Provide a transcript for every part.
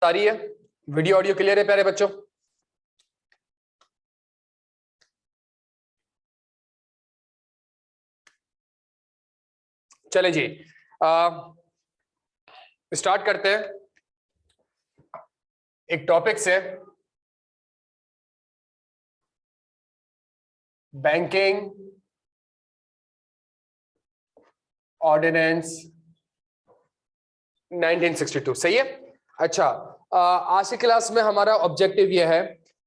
सारी है, video audio clear है प्यारे बच्चों? चले जी, स्टार्ट करते हैं एक टॉपिक से, बैंकिंग ऑर्डिनेंस 1962। सही है। अच्छा, आज की क्लास में हमारा ऑब्जेक्टिव यह है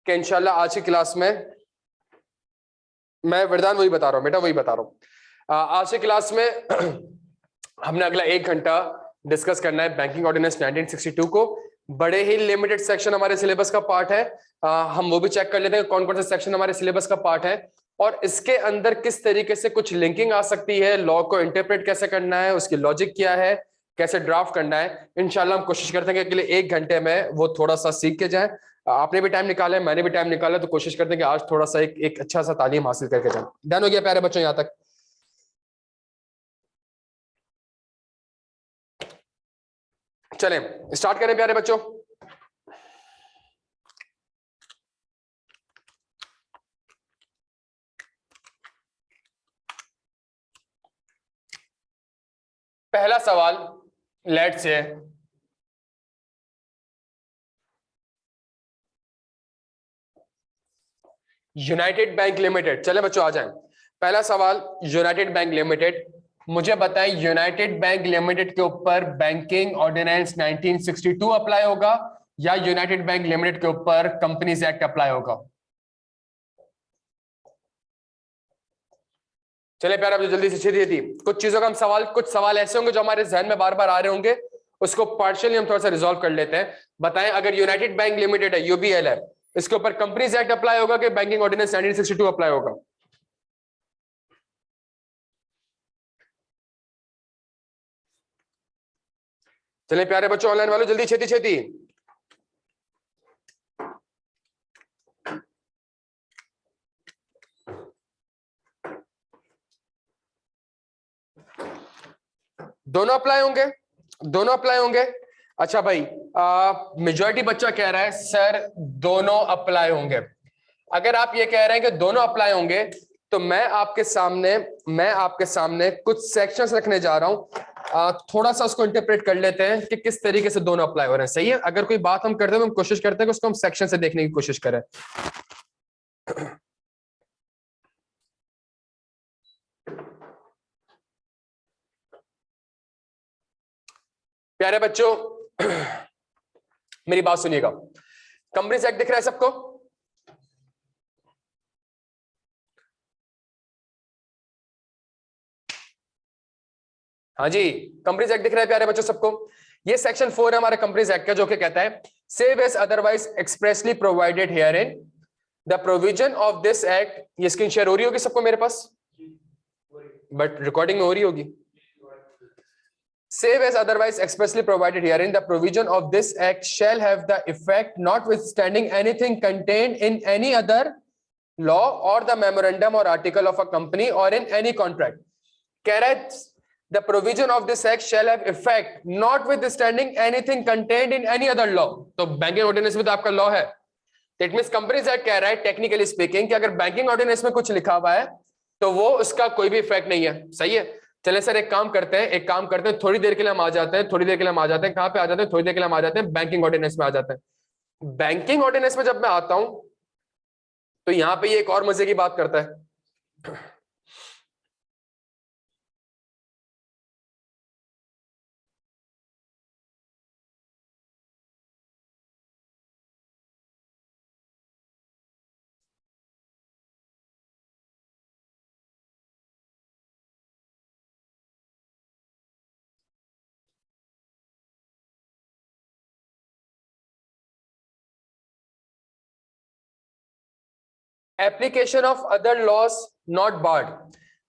कि इंशाल्लाह आज की क्लास में मैं वरदान वही बता रहा हूं बेटा, वही बता रहा हूं। आज की क्लास में हमने अगला 1 घंटा डिस्कस करना है बैंकिंग ऑर्डिनेंस 1962 को। बड़े ही लिमिटेड सेक्शन हमारे सिलेबस का पार्ट है। हम वो भी चेक कर लेते हैं कौन कौन से सेक्शन हमारे सिलेबस का पार्ट है और इसके अंदर किस तरीके से कुछ लिंकिंग आ सकती है, लॉ को इंटरप्रेट कैसे करना है, उसकी लॉजिक क्या है, कैसे ड्राफ्ट करना है। इंशाल्लाह हम कोशिश करते हैं कि अगले 1 घंटे में वो थोड़ा सा सीख के जाए। आपने भी टाइम निकाला है, मैंने भी टाइम निकाला है, तो कोशिश करते हैं कि आज थोड़ा सा एक अच्छा सा तालीम हासिल करके जाए। डन हो गया प्यारे बच्चों यहां तक? चलें स्टार्ट करें प्यारे बच्चों। पहला सवाल, let's say United bank limited. चले बच्चों आ जाएं। पहला सवाल, यूनाइटेड बैंक लिमिटेड, मुझे बताएं यूनाइटेड बैंक लिमिटेड के ऊपर बैंकिंग ऑर्डिनेंस 1962 अप्लाई होगा या यूनाइटेड बैंक लिमिटेड के ऊपर कंपनीज एक्ट अप्लाई होगा? चले प्यारे, अब जल्दी से छेदी थी कुछ चीजों का हम सवाल, कुछ सवाल ऐसे होंगे जो हमारे जहन में बार बार आ रहे होंगे, उसको पार्शियली हम थोड़ा सा रिजॉल्व कर लेते हैं। बताएं अगर यूनाइटेड बैंक लिमिटेड है, यूबीएल है, इसके ऊपर कंपनीज एक्ट अप्लाई होगा कि बैंकिंग ऑर्डिनेंस 1962 अप्लाई होगा? चलिए प्यारे बच्चों, ऑनलाइन वालों जल्दी छेती छेती। दोनों अप्लाई होंगे, दोनों अप्लाई होंगे। अच्छा भाई, मेजॉरिटी बच्चा कह रहा है सर दोनों अप्लाई होंगे। अगर आप ये कह रहे हैं कि दोनों अप्लाई होंगे तो मैं आपके सामने कुछ सेक्शंस रखने जा रहा हूं। थोड़ा सा उसको इंटरप्रेट कर लेते हैं कि किस तरीके से दोनों अप्लाई हो रहे हैं। सही है। अगर कोई बात हम करते हैं तो हम कोशिश करते हैं कि उसको हम सेक्शन से देखने की कोशिश करें। प्यारे बच्चों मेरी बात सुनिएगा। कंपनीज एक्ट दिख रहा है सबको? हाँ जी, कंपनीज एक्ट दिख रहा है प्यारे बच्चों सबको? ये सेक्शन 4 है हमारे कंपनीज एक्ट का, जो कि कहता है save as otherwise expressly provided herein the provision of this act. ये स्क्रीन शेयर हो रही होगी सबको मेरे पास, बट रिकॉर्डिंग में हो रही होगी। Save as otherwise expressly provided herein, the provision of this act shall have the effect notwithstanding anything contained in any other law or the memorandum or article of a company or in any contract. कह रहा है the provision of this act shall have effect notwithstanding anything contained in any other law। तो banking ordinance में तो आपका law है। That means companies act कह रहा है टेक्निकली स्पीकिंग कि अगर बैंकिंग ऑर्डिनेंस में कुछ लिखा हुआ है तो वो उसका कोई भी इफेक्ट नहीं है। सही है। चले सर एक काम करते हैं, थोड़ी देर के लिए हम आ जाते हैं, कहां पे आ जाते हैं? थोड़ी देर के लिए हम आ जाते हैं बैंकिंग ऑर्डिनेंस में आ जाते हैं। बैंकिंग ऑर्डिनेंस में जब मैं आता हूं तो यहां पे ये एक और मजे की बात करता है। Application of other laws not barred.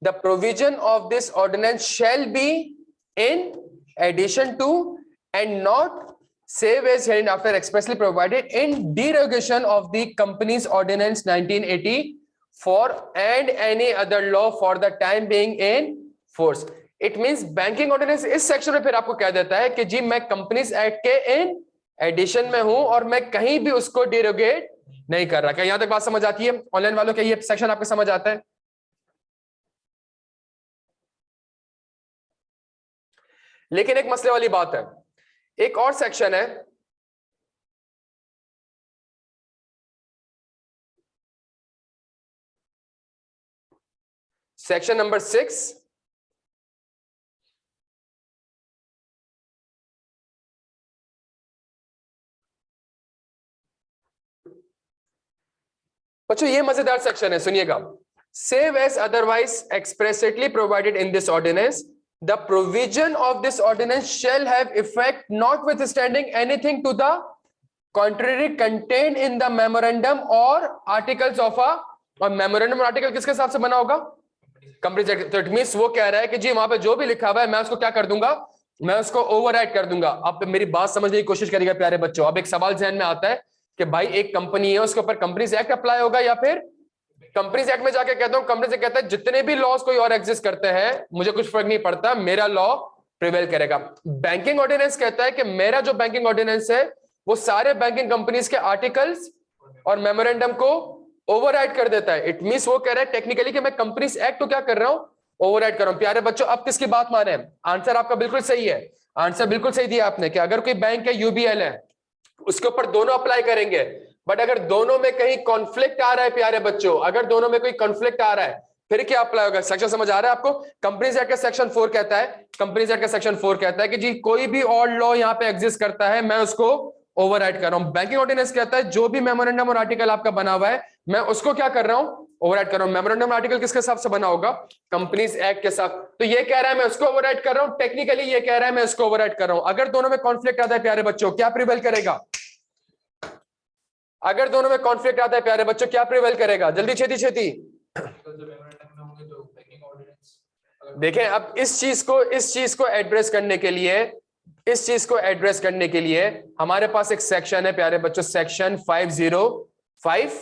The provision of this ordinance shall be in addition to and not save as hereinafter expressly provided in derogation of the Companies Ordinance 1984 and any other law for the time being in force. It means banking ordinance इस section में फिर आपको कह देता है कि जी मैं companies act के इन एडिशन में हूं और मैं कहीं भी उसको डिरोगेट नहीं कर रहा। क्या यहां तक बात समझ आती है ऑनलाइन वालों? क्या ये सेक्शन आपको समझ आता है? लेकिन एक मसले वाली बात है, एक और सेक्शन है, सेक्शन नंबर 6। बच्चों ये मजेदार सेक्शन है, सुनिएगा। Save as otherwise expressly provided in this ordinance, the provision of this ordinance shall have effect notwithstanding anything to the contrary content in the memorandum or articles of a, और memorandum और article किसके हिसाब से बना होगा? Company act. तो it means वो कह रहा है कि जी वहां पे जो भी लिखा हुआ है मैं उसको क्या कर दूंगा? मैं उसको ओवरराइड कर दूंगा। अब मेरी बात समझने की कोशिश करिएगा प्यारे बच्चों। अब एक सवाल जहन में आता है कि भाई एक कंपनी है, उसके ऊपर कंपनीज एक्ट अप्लाई होगा या फिर कंपनीज एक्ट में जाके कहता हूं, कंपनी से कहता है जितने भी लॉज कोई और एग्जिस्ट करते हैं मुझे कुछ फर्क नहीं पड़ता, मेरा लॉ प्रिवेल करेगा। बैंकिंग ऑर्डिनेंस कहता है कि मेरा जो बैंकिंग ऑर्डिनेंस है वो सारे बैंकिंग कंपनीज के आर्टिकल्स और मेमोरेंडम को ओवरराइड कर देता है। इट मींस वो कह रहा है टेक्निकली कि मैं कंपनीज एक्ट को क्या कर रहा हूं? ओवरराइड कर रहा हूं। प्यारे बच्चों अब किसकी बात माने? आंसर आपका बिल्कुल सही है, आंसर बिल्कुल सही दिया आपने कि अगर कोई बैंक है, यूबीएल है, उसके ऊपर दोनों अप्लाई करेंगे। बट अगर दोनों में कहीं कॉन्फ्लिक्ट आ रहा है प्यारे बच्चों, अगर दोनों में कोई कॉन्फ्लिक्ट आ रहा है फिर क्या अप्लाई होगा? सेक्शन समझ आ रहा है आपको? कंपनीज एक्ट का सेक्शन 4 कहता है, कंपनीज एक्ट का सेक्शन 4 कहता है कि जी कोई भी और लॉ यहां पे एग्जिस्ट करता है मैं उसको ओवरराइड कर रहा हूं। बैंकिंग ऑर्डिनेंस कहता है जो भी मेमोरेंडम और आर्टिकल आपका बना हुआ है मैं उसको क्या कर रहा हूं? ओवरराइड कर रहा हूं। मेमोरेंडम आर्टिकल किसके हिसाब से बना होगा? कंपनीज एक्ट के साथ। तो ये कह रहा है मैं उसको ओवरराइड कर रहा हूं, टेक्निकली ये कह रहा है मैं उसको ओवरराइड कर रहा हूं। अगर दोनों में कॉन्फ्लिक्ट आता है प्यारे बच्चों क्या प्रिवेल करेगा? अगर दोनों में कॉन्फ्लिक्ट आता है प्यारे बच्चों क्या प्रिवेल करेगा? जल्दी छेती छेती देखें। अब इस चीज को एड्रेस करने के लिए, इस चीज को एड्रेस करने के लिए हमारे पास एक सेक्शन है प्यारे बच्चों, सेक्शन 505।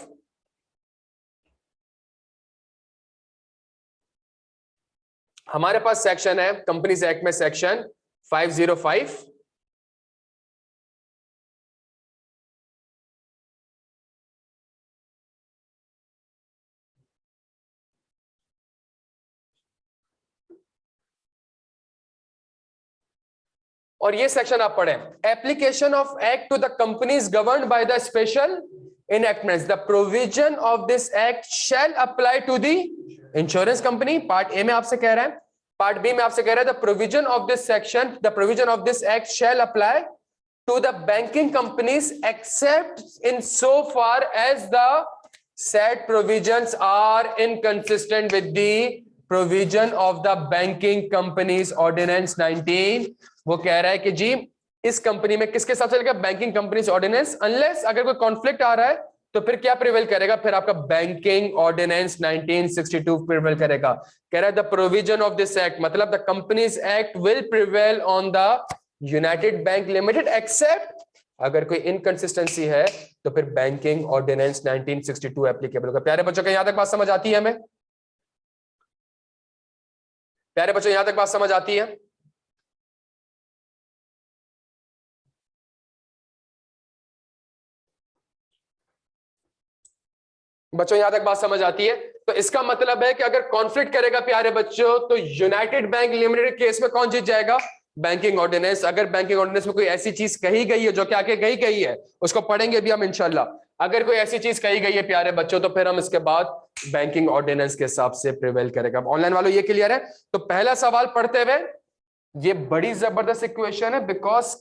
हमारे पास सेक्शन है कंपनीज एक्ट में, सेक्शन 505। और ये सेक्शन आप पढ़ें, application of act to the companies governed by the special enactments, the provision of this act shall apply to the insurance company। Part A में आपसे कह रहा है, पार्ट बी में आपसे कह रहा है the provision of this section, the provision of this act shall apply to the banking companies except in so far as the said provisions are inconsistent with the provision of the banking companies ordinance 19। वो कह रहा है कि जी इस company में किसके साथ चलेगा? Banking companies ordinance. अनलेस अगर कोई कॉन्फ्लिक्ट आ रहा है तो फिर क्या प्रिवेल करेगा? फिर आपका बैंकिंग ऑर्डिनेंस 1962 प्रिवेल करेगा। कह रहा है the provision of this act, मतलब the companies act will prevail on the united bank limited except अगर कोई इनकंसिस्टेंसी है तो फिर बैंकिंग ऑर्डिनेंस 1962 एप्लीकेबल होगा। प्यारे बच्चों, यहां तक बात समझ आती है हमें? प्यारे बच्चों यहां तक बात समझ आती है? बच्चों यहां तक बात समझ आती है? तो इसका मतलब है कि अगर कॉन्फ्लिक्ट करेगा प्यारे बच्चों तो यूनाइटेड बैंक लिमिटेड केस में कौन जीत जाएगा? Banking ordinance. अगर बैंकिंग ऑर्डिनेंस में कोई ऐसी चीज कही गई है जो क्या के गई है, उसको पढ़ेंगे भी हम इंशाल्लाह। अगर कोई ऐसी चीज कही गई है प्यारे बच्चों तो फिर हम इसके बाद बैंकिंग ऑर्डिनेंस के हिसाब से प्रिवेल करेगा। ऑनलाइन वालों ये क्लियर है? तो पहला सवाल पढ़ते हुए, ये बड़ी जबरदस्त इक्वेशन है, बिकॉज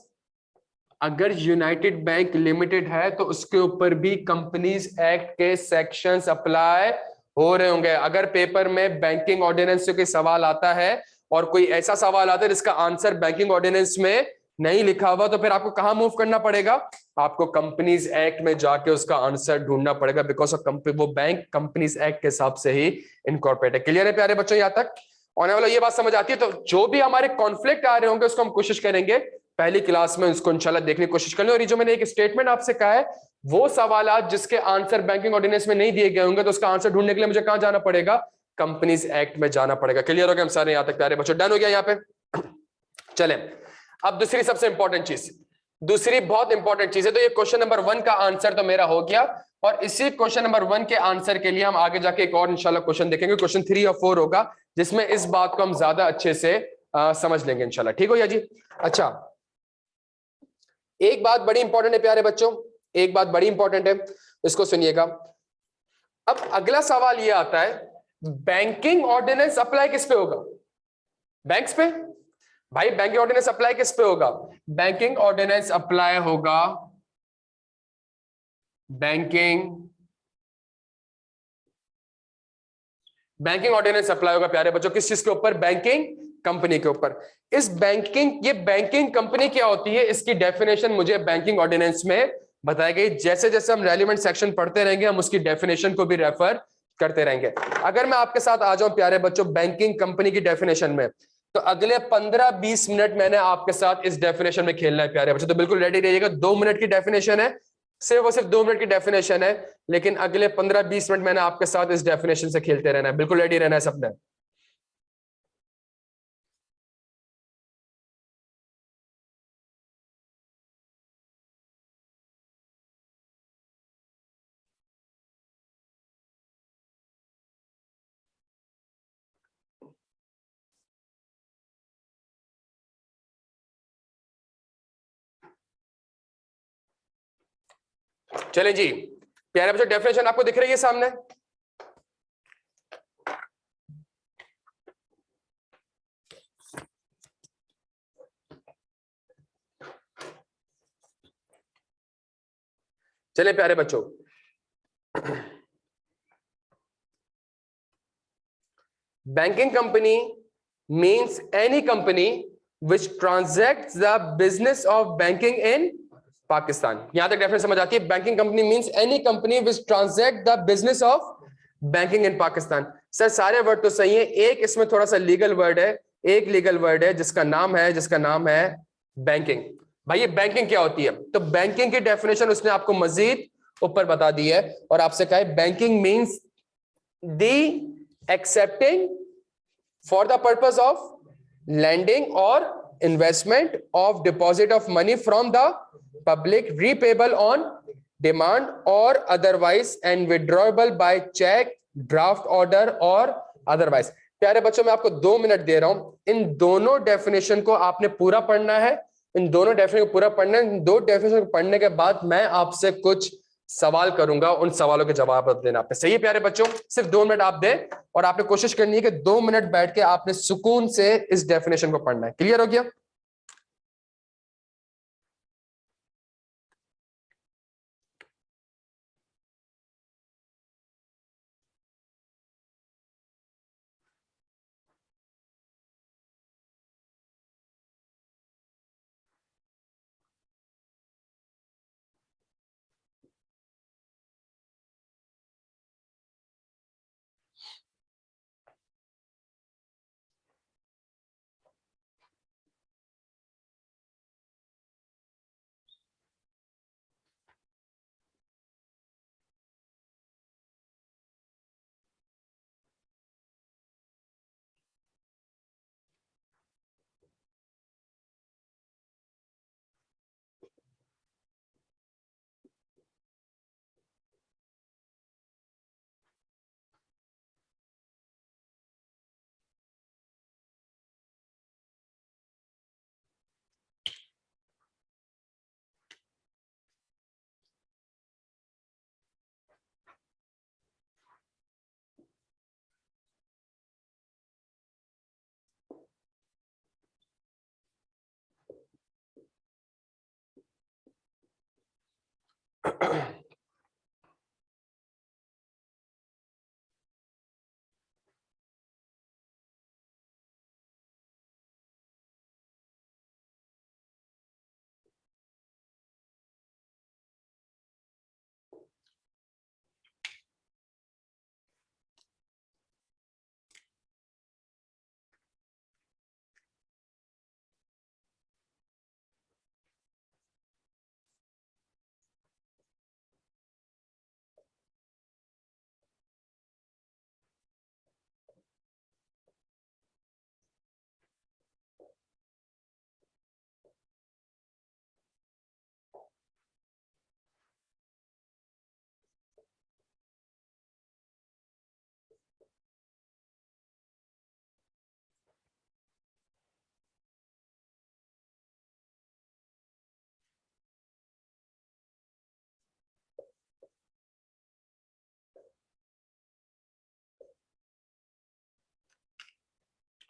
अगर यूनाइटेड बैंक लिमिटेड है तो उसके ऊपर भी कंपनीज एक्ट के सेक्शंस अप्लाई हो रहे होंगे। अगर पेपर में बैंकिंग ऑर्डिनेंस से कोई सवाल आता है और कोई ऐसा सवाल आता है जिसका आंसर बैंकिंग ऑर्डिनेंस में नहीं लिखा हुआ तो फिर आपको कहां मूव करना पड़ेगा? आपको कंपनीज एक्ट में जाके उसका आंसर ढूंढना पड़ेगा, बिकॉज वो बैंक कंपनीज एक्ट के हिसाब से ही इनकॉर्पोरेट है। क्लियर है प्यारे बच्चों? यहां तक होने वाला ये बात समझ आती है? तो जो भी हमारे कॉन्फ्लिक्ट आ रहे होंगे उसको हम कोशिश करेंगे पहली क्लास में उसको इंशाल्लाह देखने की कोशिश कर लें। और ये जो मैंने एक स्टेटमेंट आपसे कहा है, वो सवाल जिसके आंसर बैंकिंग ऑर्डिनेंस में नहीं दिए गए होंगे तो उसका आंसर ढूंढने के लिए मुझे कहां जाना पड़ेगा? कंपनीज एक्ट में जाना पड़ेगा। क्लियर हो गया हम सारे यहां तक प्यारे बच्चों? डन हो गया यहाँ पे? चलें अब दूसरी सबसे इंपॉर्टेंट चीज, दूसरी बहुत इंपॉर्टेंट चीज है, तो ये क्वेश्चन नंबर 1 का आंसर तो मेरा हो गया, और इसी क्वेश्चन नंबर 1 के आंसर के लिए हम आगे जाके एक और इंशाल्लाह क्वेश्चन देखेंगे, क्वेश्चन 3 और 4 होगा, जिसमें इस बात को हम ज्यादा अच्छे से समझ लेंगे इंशाल्लाह। ठीक हो या जी? अच्छा, एक बात बड़ी इंपॉर्टेंट है प्यारे बच्चों, एक बात बड़ी इंपॉर्टेंट है, इसको सुनिएगा। अब अगला सवाल ये आता है, बैंकिंग ऑर्डिनेंस अप्लाई किस पे होगा? बैंक्स पे। भाई बैंकिंग ऑर्डिनेंस अप्लाई किस पे होगा? बैंकिंग ऑर्डिनेंस अप्लाई होगा बैंकिंग बैंकिंग ऑर्डिनेंस अप्लाई होगा प्यारे बच्चों, किस चीज के ऊपर? बैंकिंग कंपनी के ऊपर। ये बैंकिंग कंपनी क्या होती है, इसकी डेफिनेशन मुझे बैंकिंग ऑर्डिनेंस में बताई गई। जैसे जैसे हम रेलिवेंट सेक्शन पढ़ते रहेंगे, हम उसकी डेफिनेशन को भी रेफर करते रहेंगे। अगर मैं आपके साथ आ जाऊं प्यारे बच्चों बैंकिंग कंपनी की डेफिनेशन में, तो अगले 15-20 मिनट मैंने आपके साथ इस डेफिनेशन में खेलना है प्यारे बच्चों, तो बिल्कुल रेडी रहिएगा। 2 मिनट की डेफिनेशन है, सिर्फ और सिर्फ 2 मिनट की डेफिनेशन है, लेकिन अगले 15-20 मिनट मैंने आपके साथ इस डेफिनेशन से खेलते रहना है, बिल्कुल रेडी रहना है सबने। चलें जी, प्यारे बच्चों डेफिनेशन आपको दिख रही है सामने? चलिए प्यारे बच्चों, banking company means any company which transacts the business of banking in Pakistan। यहां तक डेफिनेशन समझ आती है? Banking company means any company which transact the business of banking in Pakistan. Sir सारे वर्ड तो सही है, एक इसमें थोड़ा सा लीगल वर्ड है, एक लीगल वर्ड है जिसका नाम है बैंकिंग। भाई ये बैंकिंग क्या होती है? तो बैंकिंग की डेफिनेशन उसने आपको मजीद ऊपर बता दी है, और आपसे कहा है banking means the accepting for the purpose of lending or investment of deposit of money from the public, repayable on demand or otherwise, and withdrawable by check, draft order or otherwise। प्यारे बच्चों मैं आपको 2 minute दे रहा हूं, इन दोनों definition को आपने पूरा पढ़ना है, इन दोनों डेफिनेशन को पूरा पढ़ना है। इन दो डेफिनेशन को पढ़ने के बाद मैं आपसे कुछ सवाल करूंगा, उन सवालों के जवाब देना आपने। सही है प्यारे बच्चों? सिर्फ 2 मिनट आप दें, और आपने कोशिश करनी है कि 2 मिनट बैठ के आपने सुकून से इस डेफिनेशन को पढ़ना है। क्लियर हो गया?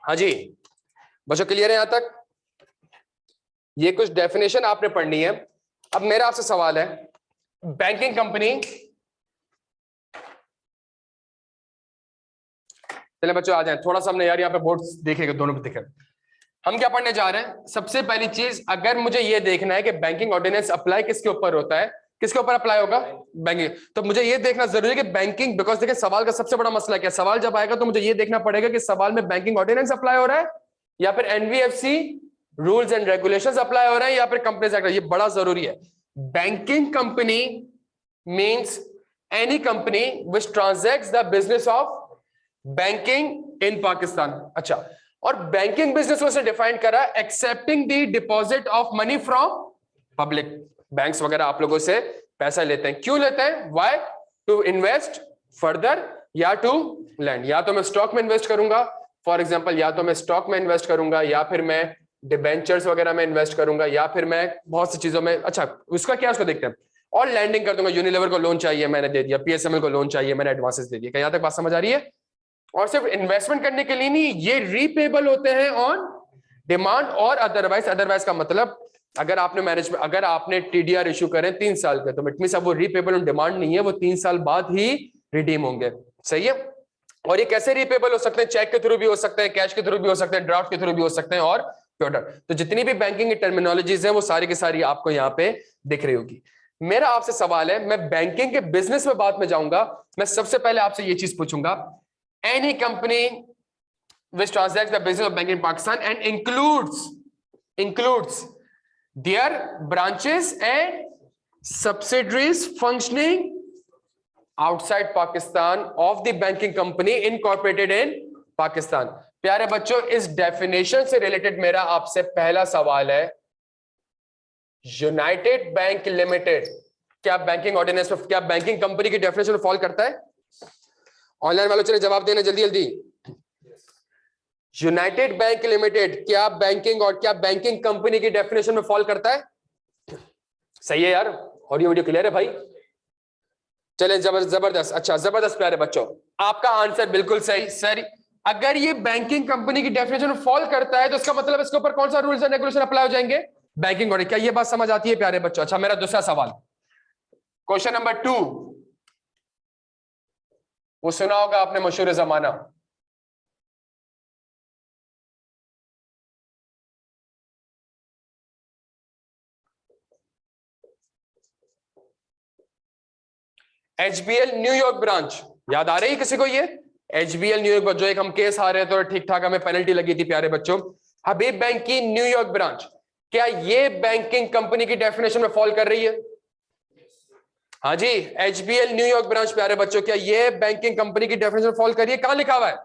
हाँ जी बच्चों, क्लियर है यहां तक? ये कुछ डेफिनेशन आपने पढ़नी है। अब मेरा आपसे सवाल है, बैंकिंग कंपनी, चले बच्चों आ जाए थोड़ा सा, हमने यार यहाँ पे बोर्ड देखेगा, दोनों पे दिखे। हम क्या पढ़ने जा रहे हैं? सबसे पहली चीज, अगर मुझे ये देखना है कि बैंकिंग ऑर्डिनेंस अप्लाई किसके ऊपर होता है, किसके ऊपर अप्लाई होगा? बैंकिंग। तो मुझे ये देखना जरूरी है कि बैंकिंग, बिकॉज देखिए सवाल का सबसे बड़ा मसला क्या, सवाल जब आएगा तो मुझे ये देखना पड़ेगा कि सवाल में बैंकिंग ऑर्डिनेंस अप्लाई हो रहा है या फिर NBFC rules and regulations apply हो रहे हैं या फिर कंपनीज एक्ट। ये बड़ा जरूरी है। Banking company means any company which transacts the business of banking in Pakistan. अच्छा, और बैंकिंग बिजनेस से डिफाइन करा accepting the deposit of money from public. Banks वगैरह आप लोगों से पैसा लेते हैं, क्यों लेते हैं? व्हाई? टू इन्वेस्ट फर्दर या टू लैंड। या तो मैं स्टॉक में इन्वेस्ट करूंगा, फॉर एग्जांपल, या तो मैं स्टॉक में इन्वेस्ट करूंगा, या फिर मैं डिबेंचर्स वगैरह में इन्वेस्ट करूंगा, या फिर मैं बहुत सी चीजों में। अच्छा, उसका क्या, उसको देखते हैं। और लैंडिंग कर दूंगा, यूनिलीवर को लोन चाहिए मैंने दे दिया, पीएसएमएल को लोन चाहिए मैंने एडवांसेस दे दिया। यहां तक बात समझ आ रही है? और सिर्फ इन्वेस्टमेंट करने के लिए नहीं, ये रीपेबल होते हैं ऑन डिमांड और अदरवाइज। अदरवाइज का मतलब, अगर आपने मैनेजमेंट, अगर आपने टीडीआर इशू करें 3 साल के, तो इट मींस अब वो रीपेबल ऑन डिमांड नहीं है, वो 3 साल बाद ही रिडीम होंगे। सही है? और ये कैसे रीपेबल हो सकते हैं? चेक के थ्रू भी हो सकते हैं, कैश के थ्रू भी हो सकते हैं, ड्राफ्ट के थ्रू भी हो सकते हैं, और प्रोडक्ट। तो जितनी भी बैंकिंग की टर्मिनोलॉजीज है वो सारी की सारी आपको यहाँ पे दिख रही होगी। मेरा आपसे सवाल है, मैं बैंकिंग के बिजनेस में बात में जाऊंगा, मैं सबसे पहले आपसे ये चीज पूछूंगा, any company which transacts the business of banking in Pakistan and includes their branches and subsidiaries functioning outside Pakistan of the banking company incorporated in Pakistan। प्यारे बच्चों, इस डेफिनेशन से रिलेटेड मेरा आपसे पहला सवाल है, यूनाइटेड बैंक लिमिटेड क्या बैंकिंग ऑर्डिनेंस में, क्या बैंकिंग कंपनी की डेफिनेशन में फॉल करता है? ऑनलाइन वालों चले जवाब देना जल्दी जल्दी। यूनाइटेड बैंक लिमिटेड क्या बैंकिंग और क्या बैंकिंग कंपनी की डेफिनेशन में फॉल करता है? सही है यार, ऑडियो वीडियो क्लियर है भाई? चले जबरदस्त। अच्छा जबरदस्त प्यारे बच्चों, आपका आंसर बिल्कुल सही सर। अगर ये बैंकिंग कंपनी की डेफिनेशन में फॉल करता है तो इसका मतलब इसके ऊपर कौन सा रूल्स एंड रेगुलेशन अप्लाई हो जाएंगे? Banking order. क्या ये बात समझ आती है प्यारे बच्चों? अच्छा, मेरा दूसरा सवाल, क्वेश्चन नंबर 2, वो सुना होगा आपने, मशहूर जमाना, एचबीएल न्यूयॉर्क ब्रांच। याद आ रही है किसी को ये? एचबीएल न्यूयॉर्क, जो एक हम केस हारे थे और ठीक ठाक हमें पेनल्टी लगी थी प्यारे बच्चों, हबीब बैंक की न्यूयॉर्क ब्रांच, क्या ये बैंकिंग कंपनी की डेफिनेशन में फॉल कर रही है? हाँ जी, एचबीएल न्यूयॉर्क ब्रांच प्यारे बच्चों, क्या ये बैंकिंग कंपनी की डेफिनेशन में फॉल कर रही है? कहां लिखा हुआ है?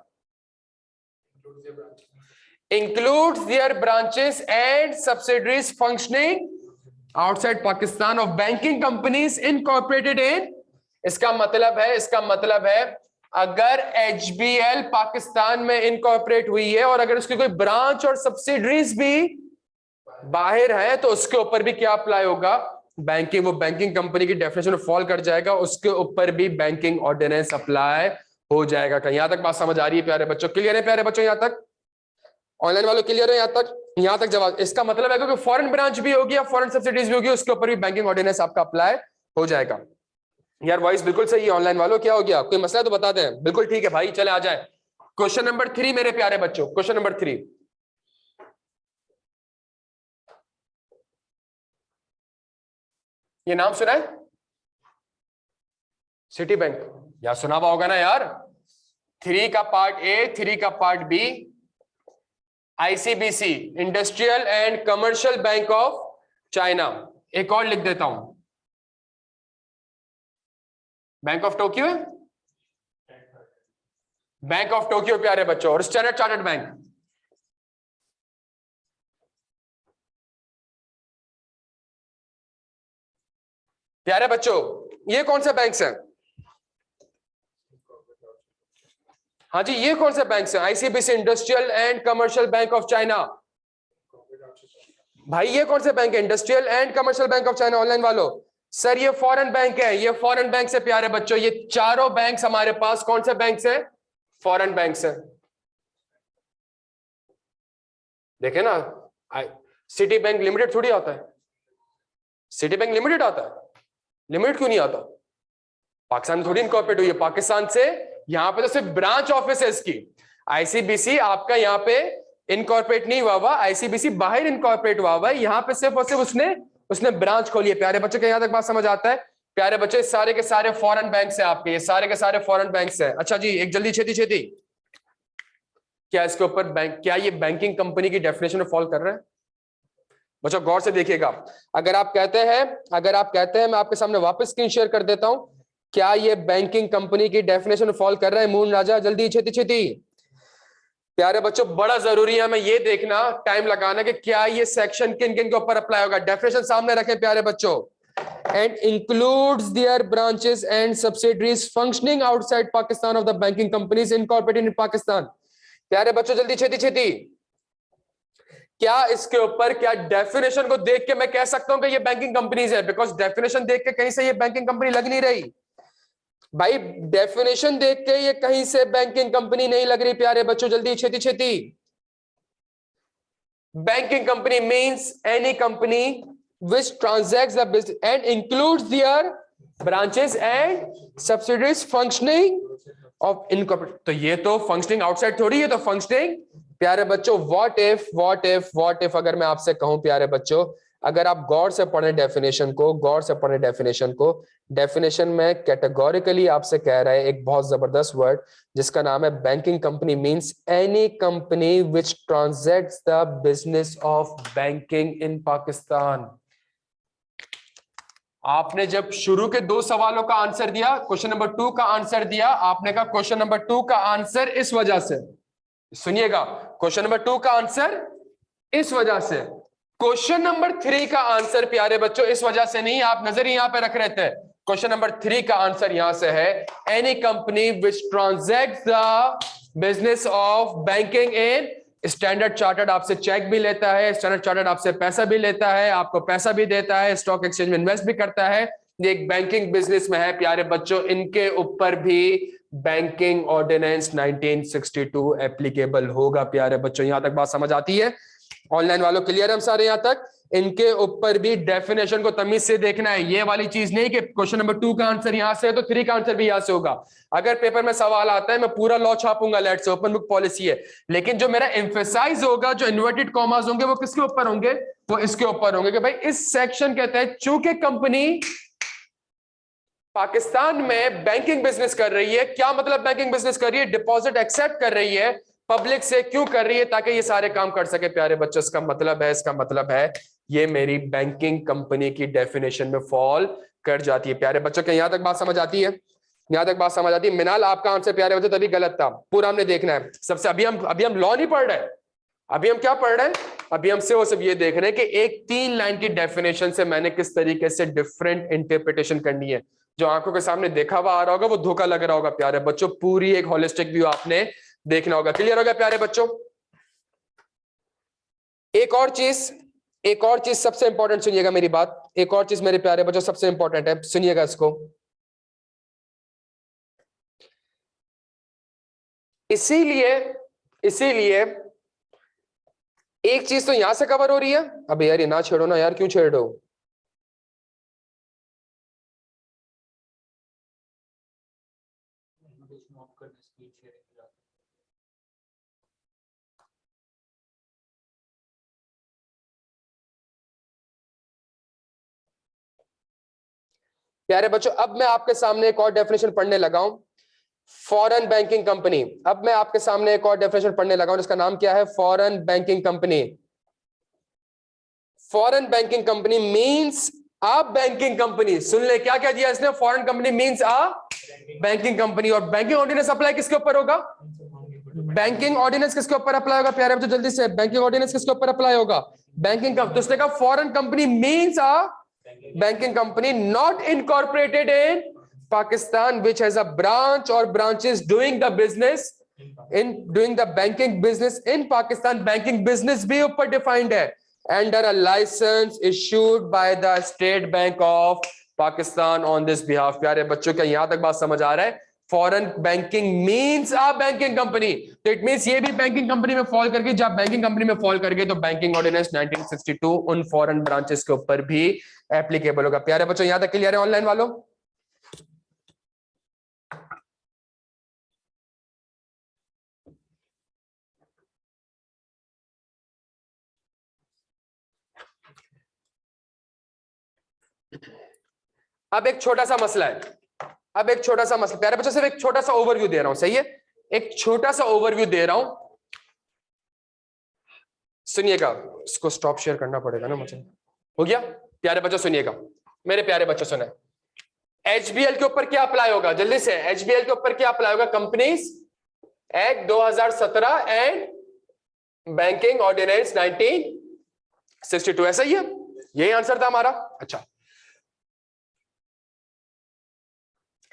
includes their branches and subsidiaries functioning outside Pakistan of banking companies incorporated in। इसका मतलब है अगर एचबीएल पाकिस्तान में इनकॉर्पोरेट हुई है और अगर उसकी कोई ब्रांच और सब्सिडरीज भी बाहर है तो उसके ऊपर भी क्या अप्लाई होगा? बैंकिंग। वो बैंकिंग कंपनी की डेफिनेशन में फॉल कर जाएगा, उसके ऊपर भी बैंकिंग ऑर्डिनेंस अप्लाई हो जाएगा। कहीं यहां तक बात समझ आ रही है प्यारे बच्चों? क्लियर है प्यारे बच्चों? यहां तक ऑनलाइन वालों क्लियर है यहां तक? यहां तक जवाब। इसका मतलब है कि फॉरेन ब्रांच भी होगी या फॉरेन सब्सिडीज भी होगी, उसके ऊपर भी बैंकिंग ऑर्डिनेंस आपका अप्लाई हो जाएगा। यार वॉइस बिल्कुल सही है। ऑनलाइन वालों क्या हो गया? कोई मसला तो बता दें। बिल्कुल ठीक है भाई, चले आ जाए। क्वेश्चन नंबर 3 मेरे प्यारे बच्चों, क्वेश्चन नंबर 3, ये नाम सुना है? City bank. यार सुना हुआ होगा ना यार। 3 का पार्ट ए, 3 का part B, ICBC industrial and commercial bank of China. एक और लिख देता हूं, बैंक ऑफ टोक्यो है, बैंक ऑफ टोक्यो प्यारे बच्चों, और स्टैंडर्ड चार्टर्ड बैंक। प्यारे बच्चों, ये कौन से बैंक्स हैं? हाँ जी, ये कौन से बैंक्स हैं? ICBC industrial and commercial bank of China. भाई ये कौन से बैंक है? Industrial and commercial bank of China. Online वालों, सर ये फॉरेन बैंक है, ये फॉरेन बैंक से प्यारे बच्चों, ये चारों बैंक्स हमारे पास कौन से बैंक से? फॉरेन बैंक से। देखे ना, सिटी बैंक लिमिटेड थोड़ी आता है, सिटी बैंक लिमिटेड आता है, लिमिटेड क्यों नहीं आता? पाकिस्तान में थोड़ी इनकॉर्पोरेट हुई है, पाकिस्तान से यहाँ पे तो सिर्फ ब्रांच ऑफिस है इसकी। आईसीबीसी आपका यहाँ पे इनकॉर्पोरेट नहीं हुआ, आईसीबीसी बाहर इनकॉर्पोरेट हुआ, यहाँ पे सिर्फ और सिर्फ उसने ब्रांच खोली है। प्यारे बच्चों के यहाँ तक बात समझ आता है? प्यारे बच्चे सारे के सारे फॉरेन बैंक है आपके, ये सारे के सारे फॉरेन बैंक है। अच्छा जी, एक जल्दी छेती छेती, क्या इसके ऊपर बैंक, क्या ये बैंकिंग कंपनी की डेफिनेशन में फॉल कर रहा है? बच्चों गौर से देखिएगा, अगर आप कहते हैं, मैं आपके सामने वापस स्क्रीन शेयर कर देता हूं, क्या ये बैंकिंग कंपनी की डेफिनेशन में फॉल कर रहा है? मून राजा जल्दी छेती छेती। प्यारे बच्चों बड़ा जरूरी है हमें ये देखना, टाइम लगाना, कि क्या ये सेक्शन किन किन के ऊपर अप्लाई होगा। डेफिनेशन सामने रखें प्यारे बच्चों। And includes their branches and subsidiaries functioning outside Pakistan of the banking companies incorporated in Pakistan. प्यारे बच्चों जल्दी छेती छेती, क्या इसके ऊपर, क्या डेफिनेशन को देख के मैं कह सकता हूं कि ये बैंकिंग कंपनीज है? बिकॉज डेफिनेशन देख के कहीं से ये बैंकिंग कंपनी लग नहीं रही भाई, डेफिनेशन देख के ये कहीं से बैंकिंग कंपनी नहीं लग रही। प्यारे बच्चों जल्दी छेती छेती, banking company means any company which transacts the business and includes their branches and subsidiaries functioning of incorporate। तो ये तो फंक्शनिंग आउटसाइड थोड़ी, ये तो फंक्शनिंग। प्यारे बच्चों व्हाट इफ अगर मैं आपसे कहूं प्यारे बच्चों, अगर आप गौर से पढ़ें डेफिनेशन को, डेफिनेशन में कैटेगोरिकली आपसे कह रहा है एक बहुत जबरदस्त वर्ड जिसका नाम है banking company means any company which transacts the business of banking in Pakistan. आपने जब शुरू के 2 सवालों का आंसर दिया, क्वेश्चन नंबर 2 का आंसर दिया, आपने कहा क्वेश्चन नंबर 2 का आंसर इस वजह से, सुनिएगा, क्वेश्चन नंबर 2 का आंसर इस वजह से, क्वेश्चन नंबर 3 का आंसर प्यारे बच्चों इस वजह से नहीं, आप नजर यहां पे रख रहे थे। क्वेश्चन नंबर 3 का आंसर यहां से है any company which transacts the business of banking in. Standard Chartered आपसे चेक भी लेता है, स्टैंडर्ड चार्टर्ड आपसे पैसा भी लेता है, आपको पैसा भी देता है, स्टॉक एक्सचेंज में इन्वेस्ट भी करता है, ये एक बैंकिंग बिजनेस में है। प्यारे बच्चों इनके ऊपर भी बैंकिंग ऑर्डिनेंस 1962 एप्लीकेबल होगा। प्यारे बच्चों यहां तक बात समझ आती है? ऑनलाइन वालों क्लियर हम सारे यहां तक? इनके ऊपर भी डेफिनेशन को तमीज से देखना है, ये वाली चीज नहीं कि क्वेश्चन नंबर 2 का आंसर यहां से है तो 3 का आंसर भी यहां से होगा। अगर पेपर में सवाल आता है मैं पूरा लॉ छापूंगा, लेट से ओपन बुक पॉलिसी है, लेकिन जो मेरा एम्फेसाइज होगा, जो इन्वर्टेड कॉमास होंगे वो किसके ऊपर होंगे? वो इसके ऊपर होंगे कि भाई इस सेक्शन के तहत चूंकि कंपनी पाकिस्तान में बैंकिंग बिजनेस कर रही है। क्या मतलब बैंकिंग बिजनेस कर रही है? डिपॉजिट एक्सेप्ट कर रही है पब्लिक से। क्यों कर रही है? ताकि ये सारे काम कर सके। प्यारे बच्चों इसका मतलब है ये मेरी बैंकिंग कंपनी की डेफिनेशन में फॉल कर जाती है। प्यारे बच्चों के यहां तक बात समझ आती है? यहां तक बात समझ आती है? मिनाल आपका आंसर प्यारे बच्चों तभी गलत था, पूरा हमने देखना है सबसे। अभी हम लॉ नहीं पढ़ रहे, अभी हम क्या पढ़ रहे हैं? अभी हम सिर्फ ये देख रहे हैं कि एक 3 लाइन की डेफिनेशन से मैंने किस तरीके से डिफरेंट इंटरप्रिटेशन करनी है। जो आंखों के सामने देखा हुआ आ रहा होगा वो धोखा लग रहा होगा। प्यारे बच्चों पूरी एक होलिस्टिक व्यू आपने देखना होगा। क्लियर हो गया प्यारे बच्चों? एक और चीज सबसे इंपॉर्टेंट सुनिएगा मेरी बात, एक और चीज मेरे प्यारे बच्चों सबसे इंपॉर्टेंट है, सुनिएगा इसको। इसीलिए एक चीज तो यहां से कवर हो रही है। अबे यार ये ना छेड़ो ना यार, क्यों छेड़ रहे हो? प्यारे बच्चों अब मैं आपके सामने एक और डेफिनेशन पढ़ने लगा हूं, फॉरेन बैंकिंग कंपनी। अब मैं आपके सामने एक और डेफिनेशन पढ़ने लगा हूं जिसका नाम क्या है? Foreign banking company. Foreign banking company means a banking company. सुन ले क्या क्या दिया इसने, foreign company means a banking company. और बैंकिंग ऑर्डिनेंस अप्लाई किसके ऊपर होगा? बैंकिंग ऑर्डिनेंस किसके ऊपर अप्लाई होगा? प्यारे बच्चों जल्दी से, बैंकिंग ऑर्डिनेंस किसके ऊपर अप्लाई होगा? बैंकिंग। तो उसने कहा foreign company means a banking company not incorporated in Pakistan which has a branch or branches doing the banking business in Pakistan। banking business भी ऊपर defined है under a license issued by the State Bank of Pakistan on this behalf। प्यारे बच्चों क्या यहां तक बात समझ आ रहा है? Foreign banking means a banking company, तो इट मींस ये भी बैंकिंग कंपनी में फॉल करके, जब बैंकिंग कंपनी में फॉल करके तो बैंकिंग ऑर्डिनेंस 1962 उन फॉरेन ब्रांचेस के ऊपर भी एप्लीकेबल होगा। प्यारे बच्चों यहां तक क्लियर है ऑनलाइन वालों? अब एक छोटा सा मसला है, अब एक छोटा सा मसला, प्यारे बच्चों सिर्फ एक छोटा सा ओवरव्यू दे रहा हूं, सही है, एक छोटा सा ओवरव्यू दे रहा हूं, सुनिएगा। इसको स्टॉप शेयर करना पड़ेगा ना मुझे, हो गया? प्यारे बच्चों सुनिएगा, मेरे प्यारे बच्चों सुने, एचबीएल के ऊपर क्या अप्लाई होगा जल्दी से, एचबीएल के ऊपर क्या अप्लाई होगा? Companies act 2017 and banking ordinance 1962, ऐसा ही है, यही आंसर था हमारा। अच्छा,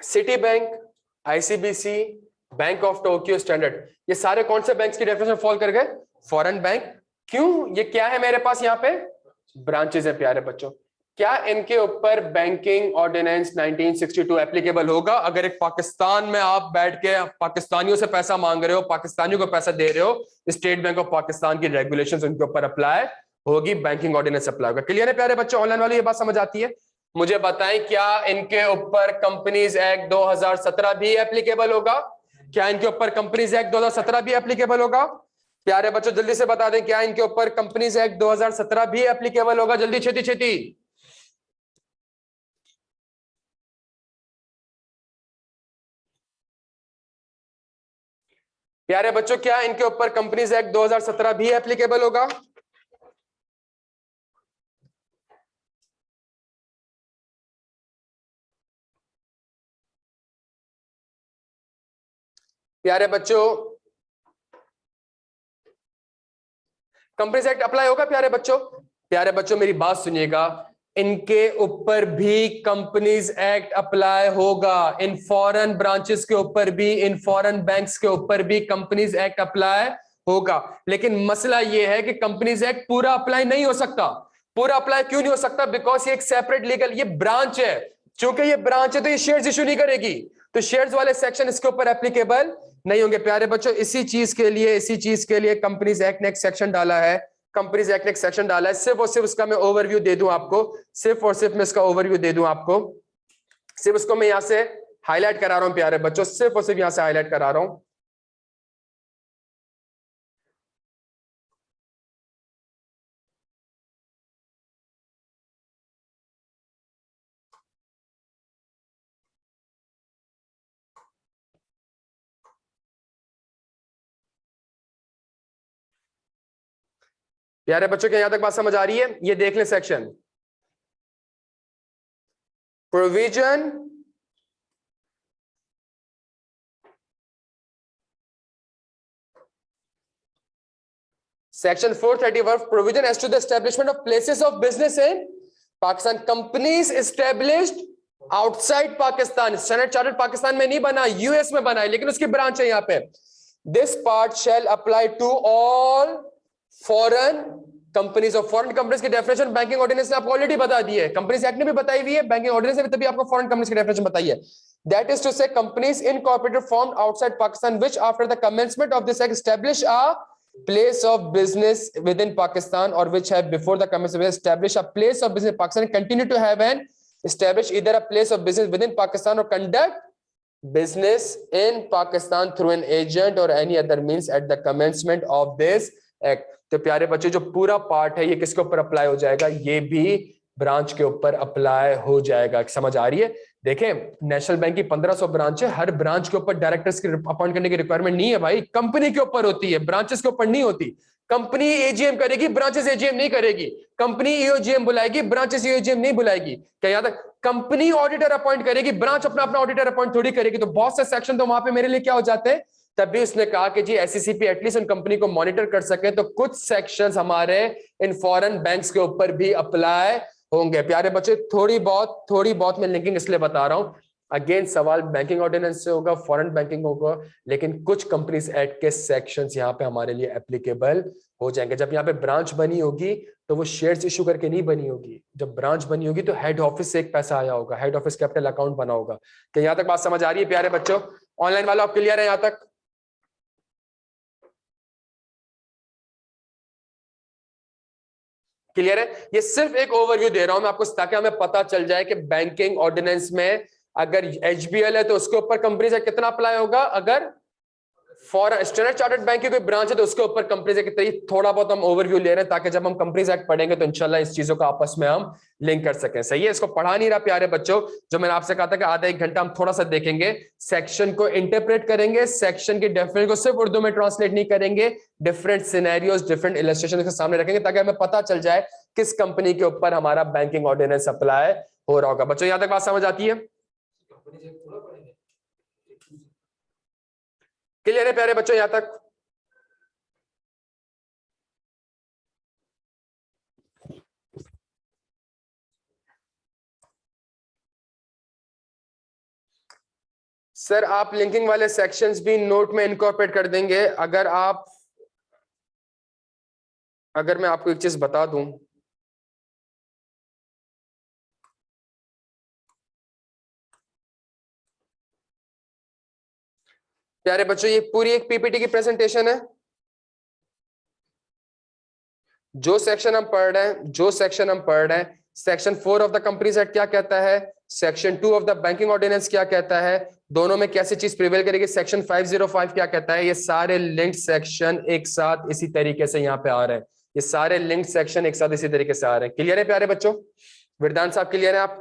Citi bank, ICBC, bank of Tokyo standard, ये सारे कौन से बैंक्स की डेफिनेशन फॉल कर गए? Foreign bank. क्यों? ये क्या है मेरे पास यहाँ पे? ब्रांचेस है प्यारे बच्चों। क्या इनके ऊपर बैंकिंग ऑर्डिनेंस 1962 एप्लीकेबल होगा? अगर एक पाकिस्तान में आप बैठ के पाकिस्तानियों से पैसा मांग रहे हो, पाकिस्तानियों को पैसा दे रहे हो, स्टेट बैंक ऑफ पाकिस्तान की रेगुलेशंस उनके ऊपर अप्लाई होगी, बैंकिंग ऑर्डिनेंस अप्लाई होगा। क्लियर है प्यारे बच्चों? ऑनलाइन वाले ये बात समझ आती है? मुझे बताएं, क्या इनके ऊपर कंपनीज एक्ट 2017 भी एप्लीकेबल होगा? क्या इनके ऊपर कंपनीज एक्ट 2017 भी एप्लीकेबल होगा? प्यारे बच्चों जल्दी से बता दें, क्या इनके ऊपर कंपनीज एक्ट 2017 भी एप्लीकेबल होगा? जल्दी, छेती छेती। प्यारे बच्चों क्या इनके ऊपर कंपनीज एक्ट 2017 भी एप्लीकेबल होगा? प्यारे बच्चों कंपनीज एक्ट अप्लाई होगा? प्यारे बच्चों, प्यारे बच्चों मेरी बात सुनिएगा, इनके ऊपर भी कंपनीज एक्ट अप्लाई होगा, इन फॉरेन ब्रांचेस के ऊपर भी, इन फॉरेन बैंक्स के ऊपर भी कंपनीज एक्ट अप्लाई होगा। लेकिन मसला यह है कि कंपनीज एक्ट पूरा अप्लाई नहीं हो सकता। पूरा अप्लाई क्यों नहीं हो सकता? बिकॉज ये एक सेपरेट लीगल, ये ब्रांच है, चूंकि ये ब्रांच है तो ये शेयर्स इशू नहीं करेगी, तो शेयर्स वाले सेक्शन इसके ऊपर एप्लीकेबल नहीं होंगे। प्यारे बच्चों इसी चीज के लिए कंपनीज एक्ट ने एक सेक्शन डाला है, कंपनीज एक्ट ने एक सेक्शन डाला है, सिर्फ और सिर्फ उसका मैं ओवरव्यू दे दूं आपको, सिर्फ और सिर्फ मैं इसका ओवरव्यू दे दूं आपको, सिर्फ उसको मैं यहां से हाईलाइट करा रहा हूं प्यारे बच्चों, सिर्फ और सिर्फ यहां से हाईलाइट करा रहा हूं। प्यारे बच्चों के यहां तक बात समझ आ रही है? ये देख ले section, provision Section 431 provision as to the establishment of places of business in Pakistan. Companies established outside Pakistan. Standard Chartered Pakistan में नहीं बना, यूएस में बना है, लेकिन उसकी ब्रांच है यहाँ पे। This part shall apply to all foreign companies. और foreign companies की definition बैंकिंग ऑर्डिनेंस ने आपको ऑलरेडी बता दी है, कंपनीज एक्ट ने भी बताई हुई है, बैंकिंग ऑर्डिनेंस ने भी तभी आपको foreign companies की definition बताई है। That is to say, companies incorporated formed outside Pakistan, which after the commencement of this act establish a place of business within Pakistan, or which have before the commencement establish a place of business in Pakistan, continue to have an establish either a place of business within Pakistan or conduct business in Pakistan through an agent or any other means at the commencement of this act. तो प्यारे बच्चे जो पूरा part है ये किसके ऊपर apply हो जाएगा? ये भी ब्रांच के ऊपर अप्लाई हो जाएगा। समझ आ रही है? देखें, नेशनल बैंक की 1500 ब्रांच है, हर ब्रांच के ऊपर डायरेक्टर्स की अपॉइंट करने की रिक्वायरमेंट नहीं है भाई, कंपनी के ऊपर होती है, ब्रांचेस के ऊपर नहीं होती। कंपनी एजीएम करेगी, ब्रांचेस एजीएम नहीं करेगी, कंपनी ईओजीएम बुलाएगी, ब्रांचेस ईओजीएम नहीं बुलाएगी। क्या याद है? कंपनी ऑडिटर अपॉइंट करेगी, ब्रांच अपना अपना ऑडिटर अपॉइंट थोड़ी करेगी। तो बहुत से सेक्शन तो वहां पे मेरे लिए क्या हो जाते हैं। तभी उसने कहा कि जी एससीसीपी एटलीस्ट उन कंपनी को मॉनिटर कर सके, तो कुछ सेक्शंस हमारे इन फॉरेन बैंक्स के ऊपर भी अप्लाई होंगे। प्यारे बच्चे थोड़ी बहुत मैं लिंकिंग इसलिए बता रहा हूं, अगेन सवाल बैंकिंग ऑर्डिनेंस से होगा, फॉरेन बैंकिंग होगा, लेकिन कुछ कंपनीज एक्ट के सेक्शंस यहां पे हमारे लिए एप्लीकेबल हो जाएंगे। जब यहाँ पे ब्रांच बनी होगी तो वो शेयर्स इशू करके नहीं बनी होगी, जब ब्रांच बनी होगी तो हेड ऑफिस से एक पैसा आया होगा, हेड ऑफिस कैपिटल अकाउंट बना होगा। क्या यहां तक बात समझ आ रही है प्यारे बच्चों? ऑनलाइन वालों आप क्लियर है यहां तक? क्लियर है? ये सिर्फ एक ओवरव्यू दे रहा हूं मैं आपको ताकि हमें पता चल जाए कि बैंकिंग ऑर्डिनेंस में अगर एचबीएल है तो उसके ऊपर कंपनीज एक्ट कितना अप्लाई होगा, अगर फॉर स्टैंडर्ड चार्टर्ड बैंक की कोई ब्रांच है तो उसके ऊपर कंपनीज एक्ट कितना। थोड़ा बहुत हम ओवरव्यू ले रहे हैं ताकि जब हम कंपनीज एक्ट पढ़ेंगे तो इंशाल्लाह इस चीजों को आपस में हम लिंक कर सकें। सही है? इसको पढ़ा नहीं रहा प्यारे बच्चों, जो मैंने आपसे कहा था कि आधा एक घंटा हम थोड़ा सा देखेंगे, सेक्शन को इंटरप्रेट करेंगे, सेक्शन की डेफिनेशन को सिर्फ उर्दू में ट्रांसलेट नहीं करेंगे, डिफरेंट सिनेरियोस डिफरेंट इलस्ट्रेशन के सामने रखेंगे ताकि हमें पता चल जाए किस कंपनी के ऊपर हमारा बैंकिंग ऑर्डिनेंस अप्लाई हो रहा होगा। बच्चों यहां तक बात समझ आती है? क्लियर है प्यारे बच्चों यहां तक? सर आप लिंकिंग वाले सेक्शंस भी नोट में इनकॉर्पोरेट कर देंगे। अगर मैं आपको एक चीज बता दूं, प्यारे बच्चों ये पूरी एक पीपीटी की प्रेजेंटेशन है। जो सेक्शन हम पढ़ रहे हैं, section 4 of the companies act क्या कहता है, section 2 of the banking ordinance क्या कहता है, दोनों में कैसी चीज प्रिवेल करेगी, सेक्शन 505 क्या कहता है, ये सारे लिंक्ड सेक्शन एक साथ इसी तरीके से यहाँ पे आ रहे हैं। ये सारे लिंक्ड सेक्शन एक साथ इसी तरीके से आ रहे हैं। क्लियर है प्यारे बच्चों? वरदान साहब क्लियर है आप?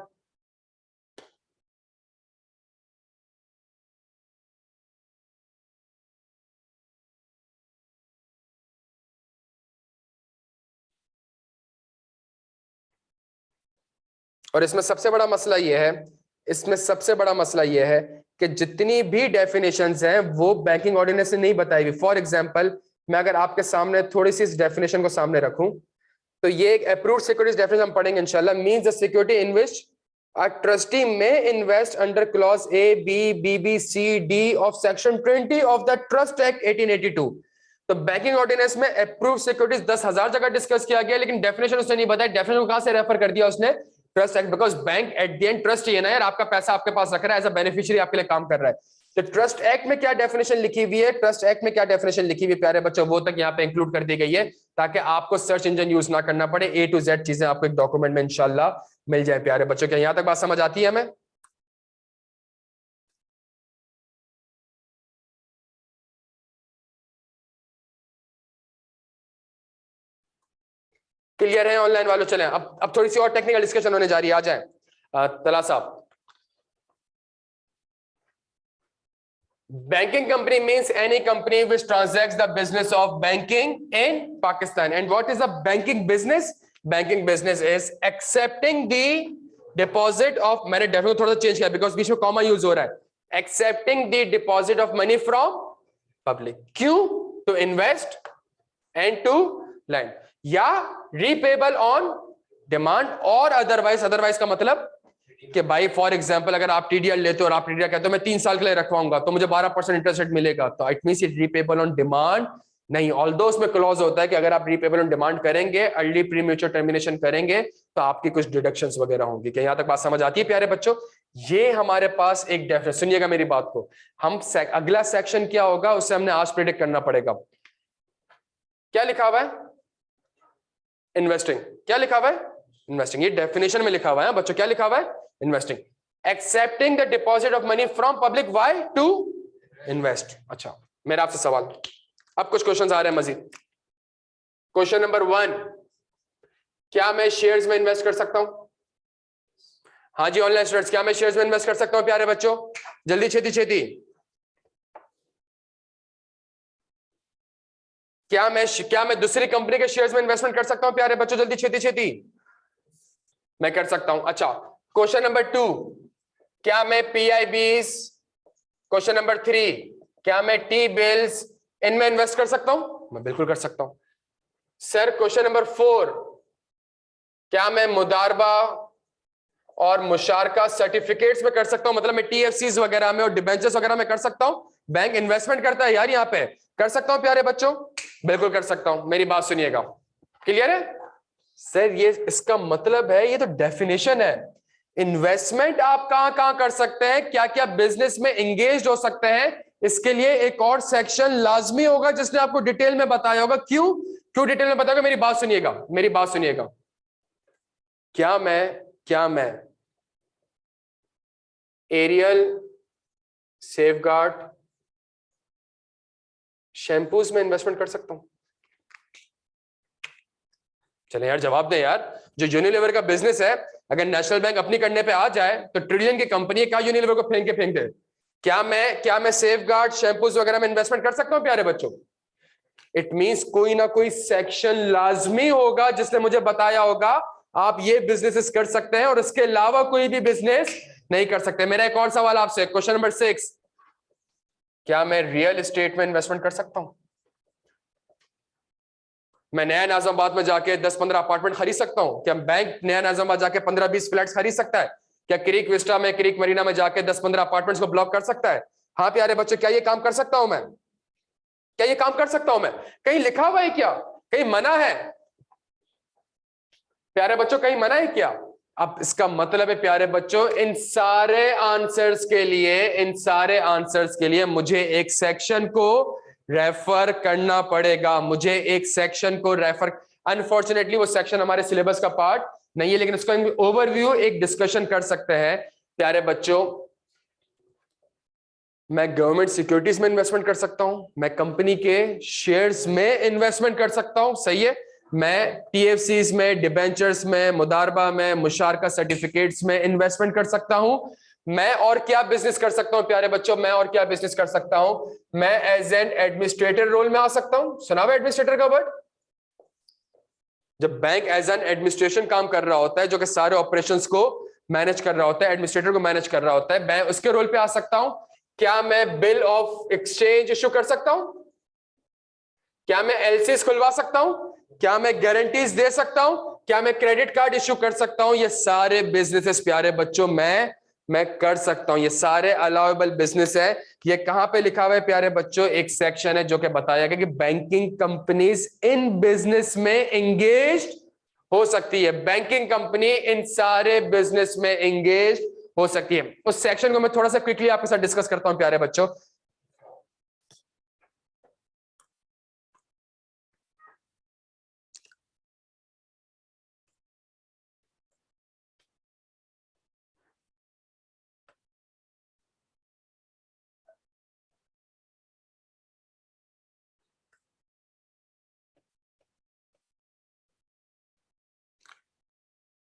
और इसमें सबसे बड़ा मसला यह है कि जितनी भी डेफिनेशंस हैं वो बैंकिंग ऑर्डिनेंस से नहीं बताई हुई। फॉर एग्जांपल मैं अगर आपके सामने थोड़ी सी इस डेफिनेशन को सामने रखूं तो ये एक अप्रूव्ड सिक्योरिटीज डेफिनेशन हम पढ़ेंगे इंशाल्लाह। Means the security in which a trustee may invest under clause A B B B C D of section 20 of the trust act 1882। तो बैंकिंग ऑर्डिनेंस में अप्रूव्ड सिक्योरिटीज 10,000 जगह डिस्कस किया गया, लेकिन definition उसने नहीं बताया। डेफिनेशन कहां से रेफर कर दिया उसने? Trust act. Because bank at the end trust ही है ना यार, आपका पैसा आपके पास रख रहा है, एज अ बेनिफिशियरी आपके लिए काम कर रहा है। तो ट्रस्ट एक्ट में क्या डेफिनेशन लिखी हुई है, प्यारे बच्चों वो तक यहाँ पे इंक्लूड कर दी गई है ताकि आपको सर्च इंजन यूज ना करना पड़े। ए टू जेड चीजें आपको एक डॉक्यूमेंट में इंशाल्लाह मिल जाए। प्यारे बच्चों क्या यहां तक बात समझ आती है हमें? क्लियर है ऑनलाइन वालों? चलें अब थोड़ी सी और टेक्निकल डिस्कशन होने जा रही है। आ जाए तला साहब। Banking company means any company which transacts the business of banking in Pakistan. And what is the banking business? Banking business is accepting the deposit of, मैंने डेफिनेशन थोड़ा सा चेंज किया बिकॉज बीच में कॉमा यूज हो रहा है। Accepting the deposit of money from public. क्यों? To invest and to lend. या repayable on demand और otherwise का मतलब कि भाई फॉर एग्जांपल अगर आप टीडीएल लेते हो और आप टीडीएल कहते हो मैं 3 साल के लिए रखवाऊंगा तो मुझे 12% इंटरेस्ट रेट मिलेगा, तो it means it repayable on demand नहीं। ऑल्दो उसमें क्लॉज होता है कि अगर आप रीपेबल ऑन डिमांड करेंगे, अर्ली प्रीमेच्योर टर्मिनेशन करेंगे तो आपकी कुछ डिडक्शंस वगैरह होंगी। क्या यहां तक बात समझ आती है प्यारे बच्चों? ये हमारे पास एक डेफिनेशन, सुनिएगा मेरी बात को, हम अगला सेक्शन क्या होगा उससे हमने आज प्रेडिक्ट करना पड़ेगा। क्या लिखा हुआ है? इन्वेस्टिंग। क्या लिखा हुआ है? इन्वेस्टिंग। ये डेफिनेशन में लिखा हुआ है बच्चों। क्या लिखा हुआ है? Investing. Accepting the deposit of money from public, why? To invest. अच्छा मेरा आपसे सवाल, अब कुछ क्वेश्चंस आ रहे हैं मजीद। क्वेश्चन नंबर 1, क्या मैं शेयर्स में इन्वेस्ट कर सकता हूं? हाँ जी ऑनलाइन स्टूडेंट्स, क्या मैं शेयर्स में इन्वेस्ट कर सकता हूं प्यारे बच्चों? जल्दी छेती। क्या मैं दूसरी कंपनी के शेयर्स में इन्वेस्टमेंट कर सकता हूं प्यारे बच्चों? जल्दी छेती। मैं कर सकता हूं। अच्छा क्वेश्चन नंबर 2, क्या मैं पीआईबीज, क्वेश्चन नंबर 3, क्या मैं टी बिल्स इनमें इन्वेस्ट कर सकता हूं? मैं बिल्कुल कर सकता हूं सर। क्वेश्चन नंबर 4, क्या मैं मुदारबा और मुशारका सर्टिफिकेट्स में कर सकता हूं, मतलब मैं टीएफसीज वगैरह में और डिबेंचर्स वगैरह में कर सकता हूं? बैंक इन्वेस्टमेंट करता है यार यहां पे, कर सकता हूं प्यारे बच्चों? बिल्कुल कर सकता हूं। मेरी बात सुनिएगा, क्लियर है? सर ये इसका मतलब है, ये तो डेफिनेशन है, इन्वेस्टमेंट आप कहां कहां कर सकते हैं, क्या क्या बिजनेस में एंगेज हो सकते हैं, इसके लिए एक और सेक्शन लाजमी होगा जिसने आपको डिटेल में बताया होगा। क्यों क्यों डिटेल में बताया? मेरी बात सुनिएगा, मेरी बात सुनिएगा। क्या मैं एरियल, सेफगार्ड, शैम्पूज में इन्वेस्टमेंट कर सकता हूं? चले यार जवाब दे यार। जो यूनिलीवर का बिजनेस है, अगर नेशनल बैंक अपनी करने पे आ जाए तो ट्रिलियन की कंपनी क्या यूनिलीवर को फेंक दे? क्या मैं सेफगार्ड, शैम्पूज वगैरह में इन्वेस्टमेंट कर सकता हूं प्यारे बच्चों? इट मींस कोई ना कोई सेक्शन लाजमी होगा जिसने मुझे बताया होगा आप ये बिजनेसेस कर सकते हैं और इसके अलावा कोई भी बिजनेस नहीं कर सकते। मेरा एक और सवाल आपसे, क्वेश्चन नंबर 6, क्या मैं रियल एस्टेट में इन्वेस्टमेंट कर सकता हूं? मैं नया नाज़िमाबाद में जाके 10-15 अपार्टमेंट खरीद सकता हूं? क्या बैंक नया नाज़िमाबाद जाके 15-20 फ्लैट्स खरीद सकता है? क्या क्रीक विस्टा में, क्रीक मरीना में जाके 10-15 अपार्टमेंट्स को ब्लॉक कर सकता है? हाँ प्यारे बच्चों, क्या ये काम कर सकता हूं मैं? क्या ये काम कर सकता हूं मैं? कहीं लिखा हुआ है क्या? कहीं मना है? प्यारे बच्चों कहीं मना है क्या? अब इसका मतलब है प्यारे बच्चों, इन सारे आंसर्स के लिए मुझे एक सेक्शन को रेफर करना पड़ेगा, मुझे एक सेक्शन को रेफर। अनफॉर्चुनेटली वो सेक्शन हमारे सिलेबस का पार्ट नहीं है, लेकिन उसका ओवरव्यू एक डिस्कशन कर सकते हैं। प्यारे बच्चों, मैं गवर्नमेंट सिक्योरिटीज में इन्वेस्टमेंट कर सकता हूं, मैं कंपनी के शेयर्स में इन्वेस्टमेंट कर सकता हूं, सही है। मैं टीएफसीज में, डिबेंचर्स में, मुदारबा में, मुशारका सर्टिफिकेट्स में इन्वेस्टमेंट कर सकता हूं। मैं और क्या बिजनेस कर सकता हूं प्यारे बच्चों? मैं और क्या बिजनेस कर सकता हूं? मैं एज एन एडमिनिस्ट्रेटर रोल में आ सकता हूं। सुना हुआ एडमिनिस्ट्रेटर का वर्ड? जब बैंक एज एन एडमिनिस्ट्रेशन काम कर रहा होता है, जो कि सारे ऑपरेशंस को मैनेज कर रहा होता है, एडमिनिस्ट्रेटर को मैनेज कर रहा होता है, मैं उसके रोल पे आ सकता हूं। क्या मैं बिल ऑफ एक्सचेंज इशू कर सकता हूं? क्या मैं एलसीज खुलवा सकता हूं? क्या मैं गारंटीज दे सकता हूं? क्या मैं क्रेडिट कार्ड इशू कर सकता हूं? ये सारे बिजनेसेस प्यारे बच्चों मैं कर सकता हूं, ये सारे अलाउएबल बिजनेस है। ये कहां पे लिखा हुआ है प्यारे बच्चों? एक सेक्शन है जो कि बताया गया कि बैंकिंग कंपनीज इन बिजनेस में एंगेज हो सकती है। बैंकिंग कंपनी इन सारे बिजनेस में एंगेज हो सकती है। उस सेक्शन को मैं थोड़ा सा क्विकली आपके साथ डिस्कस करता हूं प्यारे बच्चों।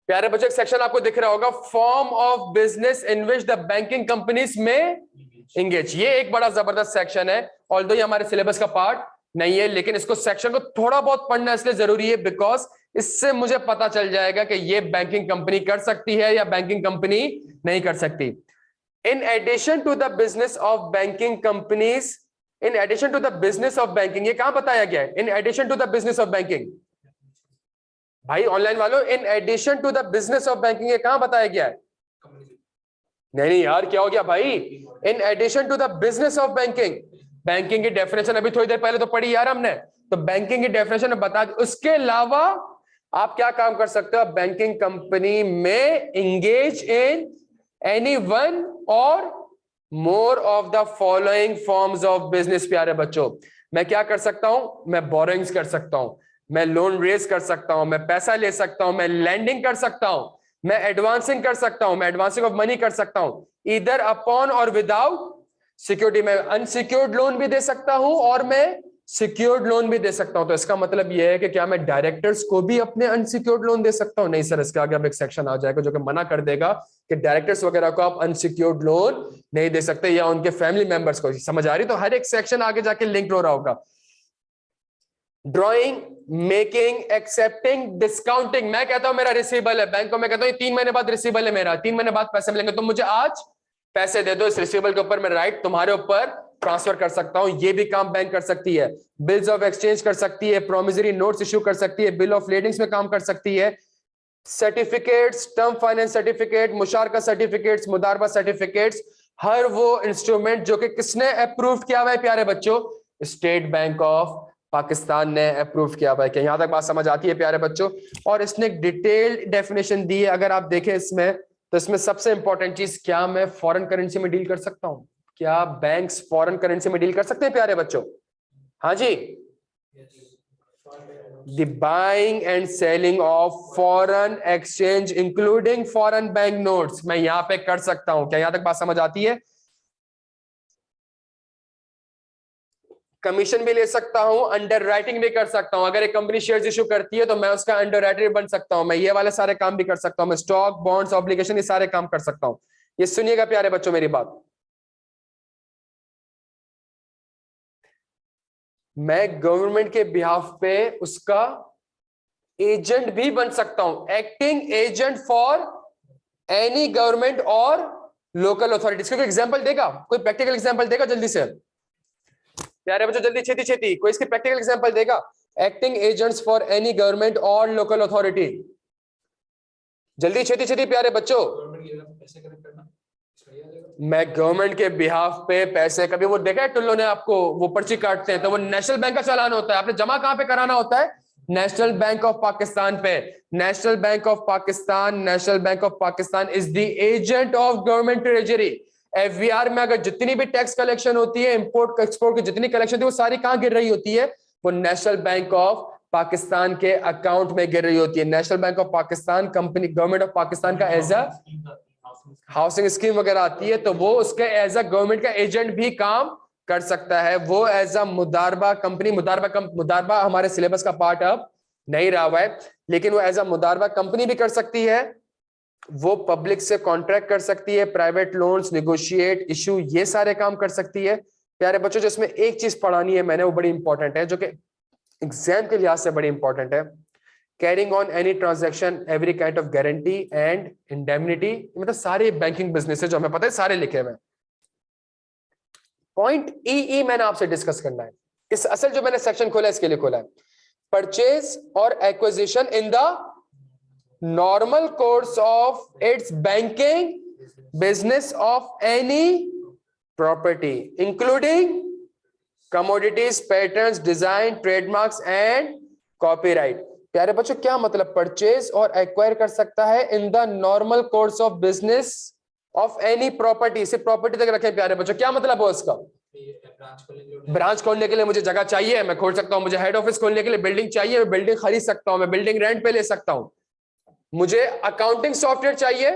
प्यारे बच्चों, एक सेक्शन आपको दिख रहा होगा, form of business in which the banking companies में एंगेज। ये एक बड़ा जबरदस्त सेक्शन है, ऑल्दो ये हमारे सिलेबस का पार्ट नहीं है, लेकिन इसको सेक्शन को थोड़ा बहुत पढ़ना इसलिए जरूरी है बिकॉज इससे मुझे पता चल जाएगा कि ये बैंकिंग कंपनी कर सकती है या बैंकिंग कंपनी नहीं कर सकती। In addition to the business of banking companies, in addition to the business of banking, ये कहां बताया गया है? In addition to the business of banking. भाई ऑनलाइन वालों, in addition to the business of banking ये कहां बताया गया है? नहीं यार, क्या हो गया भाई? In addition to the business of banking. Banking की डेफिनेशन अभी थोड़ी देर पहले तो पढ़ी यार हमने, तो बैंकिंग की डेफिनेशन बता दी। उसके अलावा आप क्या काम कर सकते हो? बैंकिंग कंपनी में एंगेज इन एनी वन और more of the following forms of business. प्यारे बच्चों, मैं क्या कर सकता हूं? मैं बोरोइंग्स कर सकता हूं, मैं लोन रेज कर सकता हूं, मैं पैसा ले सकता हूं, मैं लैंडिंग कर सकता हूं, मैं एडवांसिंग कर सकता हूं, मैं एडवांसिंग ऑफ मनी कर सकता हूं, इधर अपॉन और विदाउट सिक्योरिटी। मैं अनसिक्योर्ड लोन भी दे सकता हूं और मैं सिक्योर्ड लोन भी दे सकता हूं। तो इसका मतलब यह है कि क्या मैं डायरेक्टर्स को भी अपने अनसिक्योर्ड लोन दे सकता हूं? नहीं सर, इसके आगे अब एक सेक्शन आ जाएगा जो कि मना कर देगा कि डायरेक्टर्स वगैरह को आप अनसिक्योर्ड लोन नहीं दे सकते, या उनके फैमिली मेंबर्स को। समझ आ रही? तो हर एक सेक्शन आगे जाके लिंक हो रहा होगा। Drawing, making, accepting, discounting. मैं कहता हूं मेरा रिसीवेबल है, बैंक को मैं कहता हूं 3 महीने बाद रिसीवेबल है मेरा, 3 महीने बाद पैसे मिलेंगे, तुम मुझे आज पैसे दे दो, इस रिसीवेबल के ऊपर मैं राइट तुम्हारे ऊपर ट्रांसफर कर सकता हूं। ये भी काम बैंक कर सकती है। बिल्स ऑफ एक्सचेंज कर सकती है, प्रोमिसरी नोट्स इश्यू कर सकती है, बिल ऑफ लीडिंग्स में काम कर सकती है, सर्टिफिकेट्स, टर्म फाइनेंस सर्टिफिकेट, मुशारका सर्टिफिकेट्स, मुदारबा सर्टिफिकेट्स, हर वो इंस्ट्रूमेंट जो कि किसने अप्रूव किया हुआ है प्यारे बच्चों? स्टेट बैंक ऑफ पाकिस्तान ने अप्रूव किया हुआ है। क्या यहां तक बात समझ आती है प्यारे बच्चों? और इसने एक डिटेल्ड डेफिनेशन दी है, अगर आप देखें इसमें तो इसमें सबसे इंपॉर्टेंट चीज, क्या मैं फॉरेन करेंसी में डील कर सकता हूं? क्या बैंक्स फॉरेन करेंसी में डील कर सकते हैं प्यारे बच्चों? हाँ जी। The buying and selling of foreign exchange including foreign bank notes, मैं यहां पे कर सकता हूं। क्या यहां तक बात समझ आती है? कमीशन भी ले सकता हूं, अंडर राइटिंग भी कर सकता हूं। अगर एक कंपनी शेयर्स इशू करती है तो मैं उसका अंडर राइटर बन सकता हूं। मैं ये वाले सारे काम भी कर सकता हूं। मैं स्टॉक, बॉन्ड्स, ऑब्लिगेशन, ये सारे काम कर सकता हूं। ये सुनिएगा प्यारे बच्चों मेरी बात। मैं गवर्नमेंट के बिहाफ पे उसका एजेंट भी बन सकता हूं, acting agent for any government और लोकल अथॉरिटीज। कोई एग्जांपल देगा? कोई प्रैक्टिकल एग्जांपल देगा जल्दी से प्यारे बच्चों? जल्दी, छेती छेती, कोई इसकी प्रैक्टिकल एग्जांपल देगा? Acting agents for any government और लोकल अथॉरिटी, जल्दी छेती छेती प्यारे बच्चों। मैं गवर्नमेंट के बिहाफ पे पैसे, कभी वो देखा है टुल्लो ने आपको वो पर्ची काटते हैं तो वो नेशनल बैंक का चालान होता है, आपने जमा कहां पे कराना होता है? नेशनल बैंक ऑफ पाकिस्तान पे। National bank of Pakistan, national bank of Pakistan is the agent of government treasury. FVR में अगर जितनी भी टैक्स कलेक्शन होती है, इंपोर्ट एक्सपोर्ट की जितनी कलेक्शन होती है, वो सारी कहां गिर रही होती है? वो नेशनल बैंक ऑफ पाकिस्तान के अकाउंट में गिर रही होती है। National bank of Pakistan company, government of Pakistan का एज अ हाउसिंग स्कीम वगैरह आती है तो वो उसके एज अ गवर्नमेंट का एजेंट भी काम कर सकता है। वो एज अ मुदारबा कंपनी, मुदारबा हमारे सिलेबस का पार्ट अब नहीं रहा हुआ है, लेकिन वो एज अ मुदारबा कंपनी भी कर सकती है। वो पब्लिक से कॉन्ट्रैक्ट कर सकती है, प्राइवेट लोन्स नेगोशिएट, इशू, ये सारे काम कर सकती है। प्यारे बच्चों, जिसमें एक चीज पढ़ानी है मैंने, वो बड़ी इंपॉर्टेंट है, जो कि एग्जाम के लिहाज से बड़ी इंपॉर्टेंट है। Carrying on any transaction, every kind of guarantee and indemnity, मतलब सारे बैंकिंग बिजनेस जो हमें पता है सारे लिखे हुए। पॉइंट ई मैंने आपसे डिस्कस करना है। इस असल जो मैंने सेक्शन खोला है इसके लिए खोला है, परचेज और acquisition in the normal course of its banking business of any property including commodities, patterns, design, trademarks and copyright. प्यारे बच्चों, क्या मतलब परचेज और एक्वायर कर सकता है in the normal course of business of any property? सिर्फ प्रॉपर्टी तक रखें प्यारे बच्चों, क्या मतलब है उसका? ब्रांच खोलने के लिए मुझे जगह चाहिए, मैं खोल सकता हूं। मुझे हेड ऑफिस खोलने के लिए बिल्डिंग चाहिए, मैं बिल्डिंग खरीद सकता हूं, मैं बिल्डिंग रेंट पे ले सकता हूं। मुझे अकाउंटिंग सॉफ्टवेयर चाहिए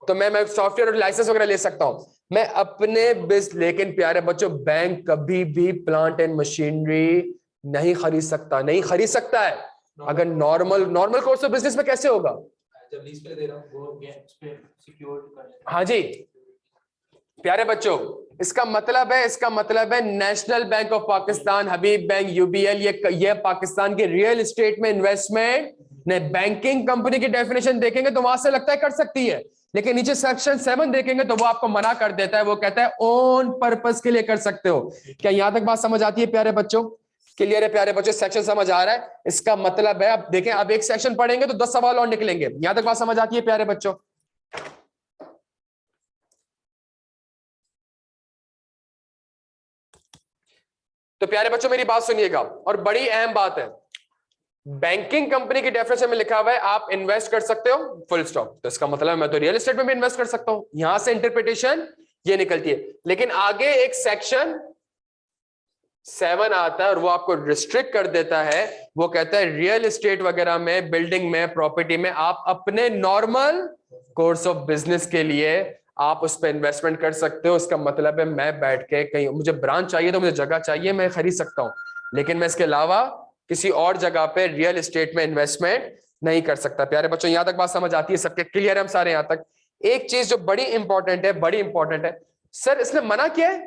तो मैं सॉफ्टवेयर और लाइसेंस वगैरह ले सकता हूं, मैं अपने लेकिन प्यारे बच्चों, बैंक कभी भी प्लांट एंड मशीनरी नहीं खरीद सकता, नहीं खरीद सकता है। अगर नॉर्मल कोर्स ऑफ बिजनेस में कैसे होगा? जब लीज पे दे रहा हूं वो उस पे सिक्योर्ड कर। हाँ जी प्यारे बच्चों, इसका मतलब है national bank of Pakistan, Habib bank, UBL, ये पाकिस्तान के रियल एस्टेट में इन्वेस्टमेंट ने बैंकिंग कंपनी की डेफिनेशन देखेंगे तो वहां से लगता है कर सकती है, लेकिन नीचे सेक्शन 7 देखेंगे तो वो आपको मना कर देता है। वो कहता है ओन पर्पस के लिए कर सकते हो। क्या यहां तक बात समझ आती है प्यारे बच्चों? क्लियर है प्यारे बच्चों? सेक्शन समझ आ रहा है? इसका मतलब है, अब देखें, अब एक सेक्शन पढ़ेंगे तो 10 सवाल और निकलेंगे। यहां तक बात समझ आती है प्यारे बच्चों? तो प्यारे बच्चों मेरी बात सुनिएगा, और बड़ी अहम बात है, बैंकिंग कंपनी की डेफिनेशन में लिखा हुआ है आप इन्वेस्ट कर सकते हो, फुल स्टॉप। तो इसका मतलब है मैं तो रियल एस्टेट में भी इन्वेस्ट कर सकता हूं। यहां से इंटरप्रिटेशन ये निकलती है, लेकिन आगे एक सेक्शन 7 आता है और वो आपको रिस्ट्रिक्ट कर देता है। वो कहता है रियल एस्टेट वगैरह में, बिल्डिंग में, प्रॉपर्टी में आप अपने नॉर्मल कोर्स ऑफ बिजनेस के लिए आप उस पर इन्वेस्टमेंट कर सकते हो। इसका मतलब है मैं बैठ के कहीं, मुझे ब्रांच चाहिए तो मुझे जगह चाहिए, मैं खरीद सकता हूं, लेकिन मैं इसके अलावा किसी और जगह पे रियल एस्टेट में इन्वेस्टमेंट नहीं कर सकता। प्यारे बच्चों यहां तक बात समझ आती है? सबके क्लियर है हम सारे यहां तक? एक चीज जो बड़ी इंपॉर्टेंट है, सर इसने मना किया है?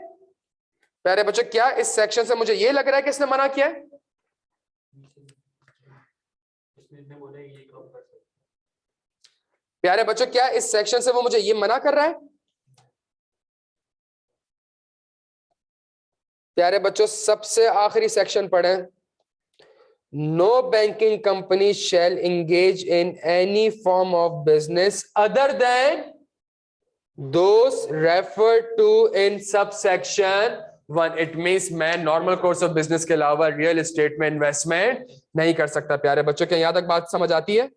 प्यारे बच्चों, क्या इस सेक्शन से मुझे ये लग रहा है कि इसने मना किया है? प्यारे बच्चों, क्या इस सेक्शन से वो मुझे ये मना कर रहा है? प्यारे बच्चों, सबसे आखिरी सेक्शन पढ़ें। No banking company shall engage in any form of business other than those referred to in subsection 1। It means मैं नॉर्मल कोर्स ऑफ बिजनेस के अलावा रियल एस्टेट में इन्वेस्टमेंट नहीं कर सकता। प्यारे बच्चों, क्या यहां तक बात समझ आती है?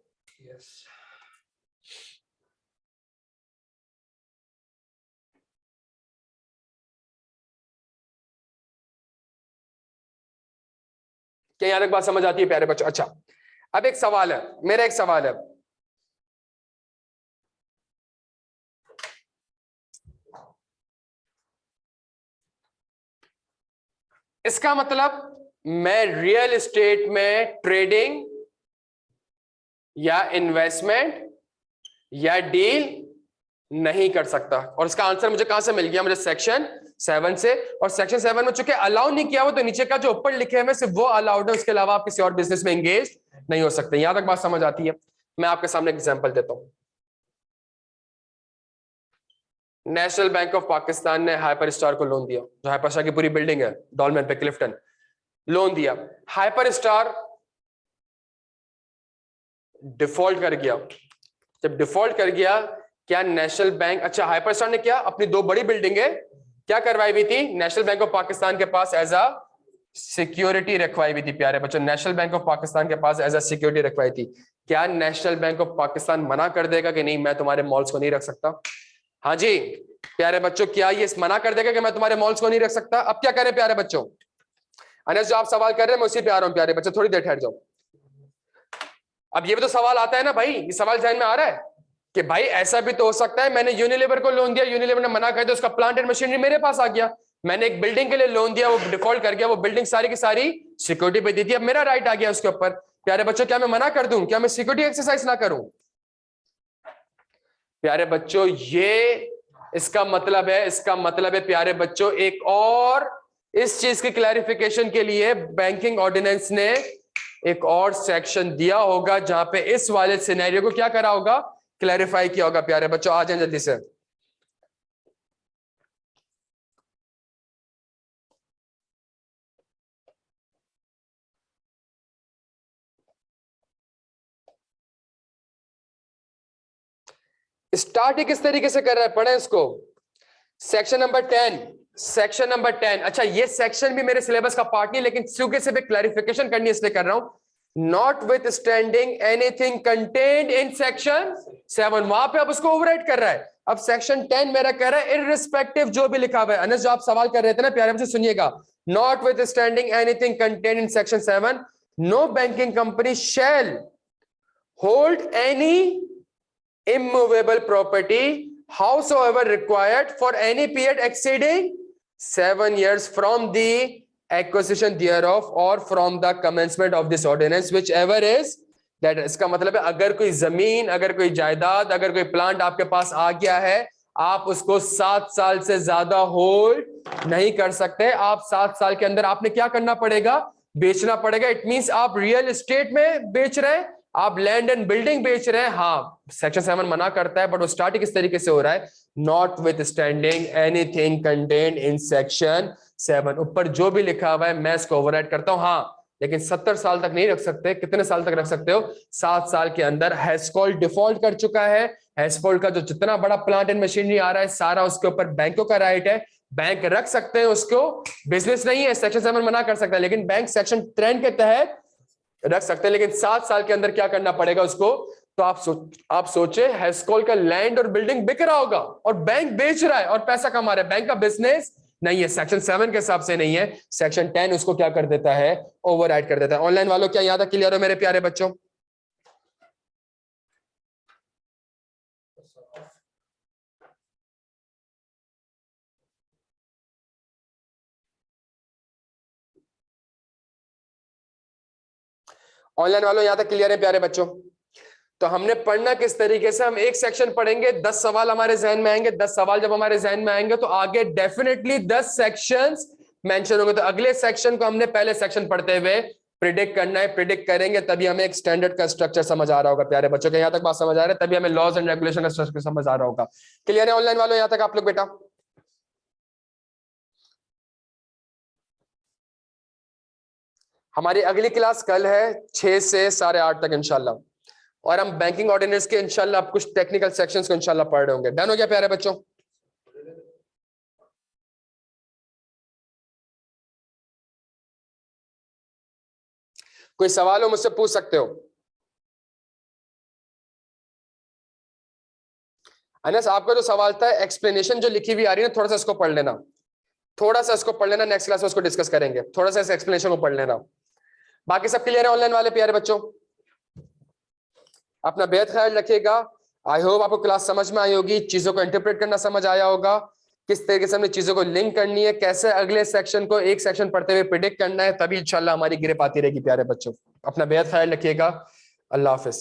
क्या यहां तक बात समझ आती है प्यारे बच्चों? अच्छा, अब एक सवाल है, मेरा एक सवाल है, इसका मतलब मैं रियल एस्टेट में ट्रेडिंग या इन्वेस्टमेंट या डील नहीं कर सकता, और इसका आंसर मुझे कहां से मिल गया? मुझे सेक्शन 7 से, और सेक्शन 7 में चूंकि अलाउ नहीं किया हुआ तो नीचे का जो ऊपर लिखे हुए सिर्फ वो अलाउड है, उसके अलावा आप किसी और बिजनेस में एंगेज नहीं हो सकते। यहां तक बात समझ आती है? मैं आपके सामने एग्जांपल देता हूं। नेशनल बैंक ऑफ पाकिस्तान ने हाइपर स्टार को लोन दिया, जो हाइपर स्टार की पूरी बिल्डिंग है डॉलमेन पे क्लिफ्टन, लोन दिया। हाइपर स्टार डिफॉल्ट कर गया। जब डिफॉल्ट कर गया, क्या नेशनल बैंक, अच्छा हाइपर स्टार ने क्या अपनी 2 बड़ी बिल्डिंगें क्या करवाई हुई थी नेशनल बैंक ऑफ पाकिस्तान के पास एज अ सिक्योरिटी रखवाई हुई थी? प्यारे बच्चों, नेशनल बैंक ऑफ पाकिस्तान के पास एज अ सिक्योरिटी रखवाई थी। क्या नेशनल बैंक ऑफ पाकिस्तान मना कर देगा कि नहीं मैं तुम्हारे मॉल्स को नहीं रख सकता? हाँ जी प्यारे बच्चों, क्या ये मना कर देगा कि मैं तुम्हारे मॉल्स को नहीं रख सकता? अब क्या करें प्यारे बच्चों? अनस जो आप सवाल कर रहे हैं मैं उसी पे आ रहा हूं प्यारे बच्चों, थोड़ी देर ठहर जाओ। अब ये भी तो सवाल आता है ना भाई, ये सवाल ध्यान में आ रहा है कि भाई ऐसा भी तो हो सकता है मैंने यूनिलीवर को लोन दिया, यूनिलीवर ने मना कर दिया, उसका प्लांट एंड मशीनरी मेरे पास आ गया। मैंने एक बिल्डिंग के लिए लोन दिया, वो डिफॉल्ट कर गया, वो बिल्डिंग सारी की सारी सिक्योरिटी पे दी थी, अब मेरा राइट आ गया उसके ऊपर। प्यारे बच्चों, क्या मैं मना कर दूं? क्या मैं सिक्योरिटी एक्सरसाइज ना करूं? प्यारे बच्चों, ये इसका मतलब है प्यारे बच्चों, एक और इस चीज की क्लैरिफिकेशन के लिए बैंकिंग ऑर्डिनेंस ने एक और सेक्शन दिया होगा जहां पे इस वाले सिनेरियो को क्या करा होगा, क्लैरिफाई किया होगा। प्यारे बच्चों आ जाएं जल्दी से। स्टार्ट ही किस तरीके से कर रहा है, पढ़े इसको। Section number 10, section number 10। अच्छा, ये सेक्शन भी मेरे सिलेबस का पार्ट नहीं, लेकिन क्योंकि सिर्फ एक क्लैरिफिकेशन करनी है इसलिए कर रहा हूं। Not with standing anything contained in section 7, वहां पे अब उसको ओवरराइड कर रहा है। अब सेक्शन 10 मेरा कह रहा है इररिस्पेक्टिव जो भी लिखा हुआ है, अनस जो आप सवाल कर रहे थे ना प्यारे बच्चे सुनिएगा, notwithstanding anything contained in section 7, no banking company shall hold any immovable property howsoever required for any period exceeding 7 years from the acquisition thereof or from the commencement of this ordinance whichever is that। इसका मतलब है अगर कोई जमीन, अगर कोई जायदाद, अगर कोई प्लांट आपके पास आ गया है, आप उसको 7 साल से ज्यादा होल्ड नहीं कर सकते। आप 7 साल के अंदर आपने क्या करना पड़ेगा, बेचना पड़ेगा। इट मींस आप रियल एस्टेट में बेच रहे हैं, आप लैंड एंड बिल्डिंग बेच रहे हैं। हाँ, सेक्शन 7 मना करता है, बट वो स्टार्ट किस तरीके से हो रहा है, not with standing anything contained in section 7। ऊपर जो भी लिखा हुआ है मैं इसको ओवरराइड करता हूं। हाँ, लेकिन 70 साल तक नहीं रख सकते। कितने साल तक रख सकते हो? 7 साल के अंदर। हैस्कॉल डिफॉल्ट कर चुका है, हैस्कॉल का जो जितना बड़ा प्लांट एंड मशीनरी आ रहा है सारा उसके ऊपर बैंकों का राइट है, बैंक रख सकते हैं उसको, बिजनेस नहीं है, सेक्शन 7 मना कर सकता है, लेकिन बैंक सेक्शन 10 के तहत रख सकते हैं। लेकिन 7 साल के अंदर क्या करना पड़ेगा उसको? तो आप सोचे हैस्कॉल का लैंड और बिल्डिंग बिक रहा होगा और बैंक बेच रहा है और पैसा कमा रहा है, बैंक का बिजनेस नहीं है, सेक्शन 7 के हिसाब से नहीं है। सेक्शन 10 उसको क्या कर देता है, ओवरराइड कर देता है। ऑनलाइन वालों क्या यहां तक क्लियर हो मेरे प्यारे बच्चों? ऑनलाइन वालों यहां तक क्लियर है प्यारे बच्चों? तो हमने पढ़ना किस तरीके से, हम एक सेक्शन पढ़ेंगे, 10 सवाल हमारे जहन में आएंगे। 10 सवाल जब हमारे जहन में आएंगे तो आगे डेफिनेटली 10 सेक्शंस मेंशन होंगे। तो अगले सेक्शन को हमने पहले सेक्शन पढ़ते हुए प्रिडिक्ट करना है, प्रिडिक्ट करेंगे तभी हमें एक स्टैंडर्ड का स्ट्रक्चर समझ आ रहा होगा प्यारे बच्चों के। यहां तक बात समझ आ रहा है, तभी हमें लॉज एंड रेगुलेशन का स्ट्रक्चर समझ आ रहा होगा। क्लियर है ऑनलाइन वालों यहां तक आप लोग बेटा? हमारी अगली क्लास कल है 6 से 8:30 तक इंशाल्लाह, और हम बैंकिंग ऑर्डिनेंस के इंशाल्लाह कुछ टेक्निकल सेक्शंस को इंशाल्लाह पढ़ रहे होंगे। डन हो गया प्यारे बच्चों? कोई सवाल हो मुझसे पूछ सकते हो। अनस आपका जो सवाल था, एक्सप्लेनेशन जो लिखी हुई आ रही है ना, थोड़ा सा इसको पढ़ लेना, थोड़ा सा इसको पढ़ लेना, नेक्स्ट क्लास में उसको डिस्कस करेंगे। थोड़ा सा इस एक्सप्लेनेशन को पढ़ लेना। बाकी सब क्लियर है ऑनलाइन वाले प्यारे बच्चों? अपना बेहद ख्याल रखिएगा। आई होप आपको क्लास समझ में आई होगी, चीजों को इंटरप्रेट करना समझ आया होगा, किस तरीके से हमने चीजों को लिंक करनी है, कैसे अगले सेक्शन को एक सेक्शन पढ़ते हुए प्रिडिक्ट करना है, तभी इंशाल्लाह हमारी ग्रिप आती रहेगी प्यारे बच्चों। अपना बेहद ख्याल रखिएगा। अल्लाह हाफिज।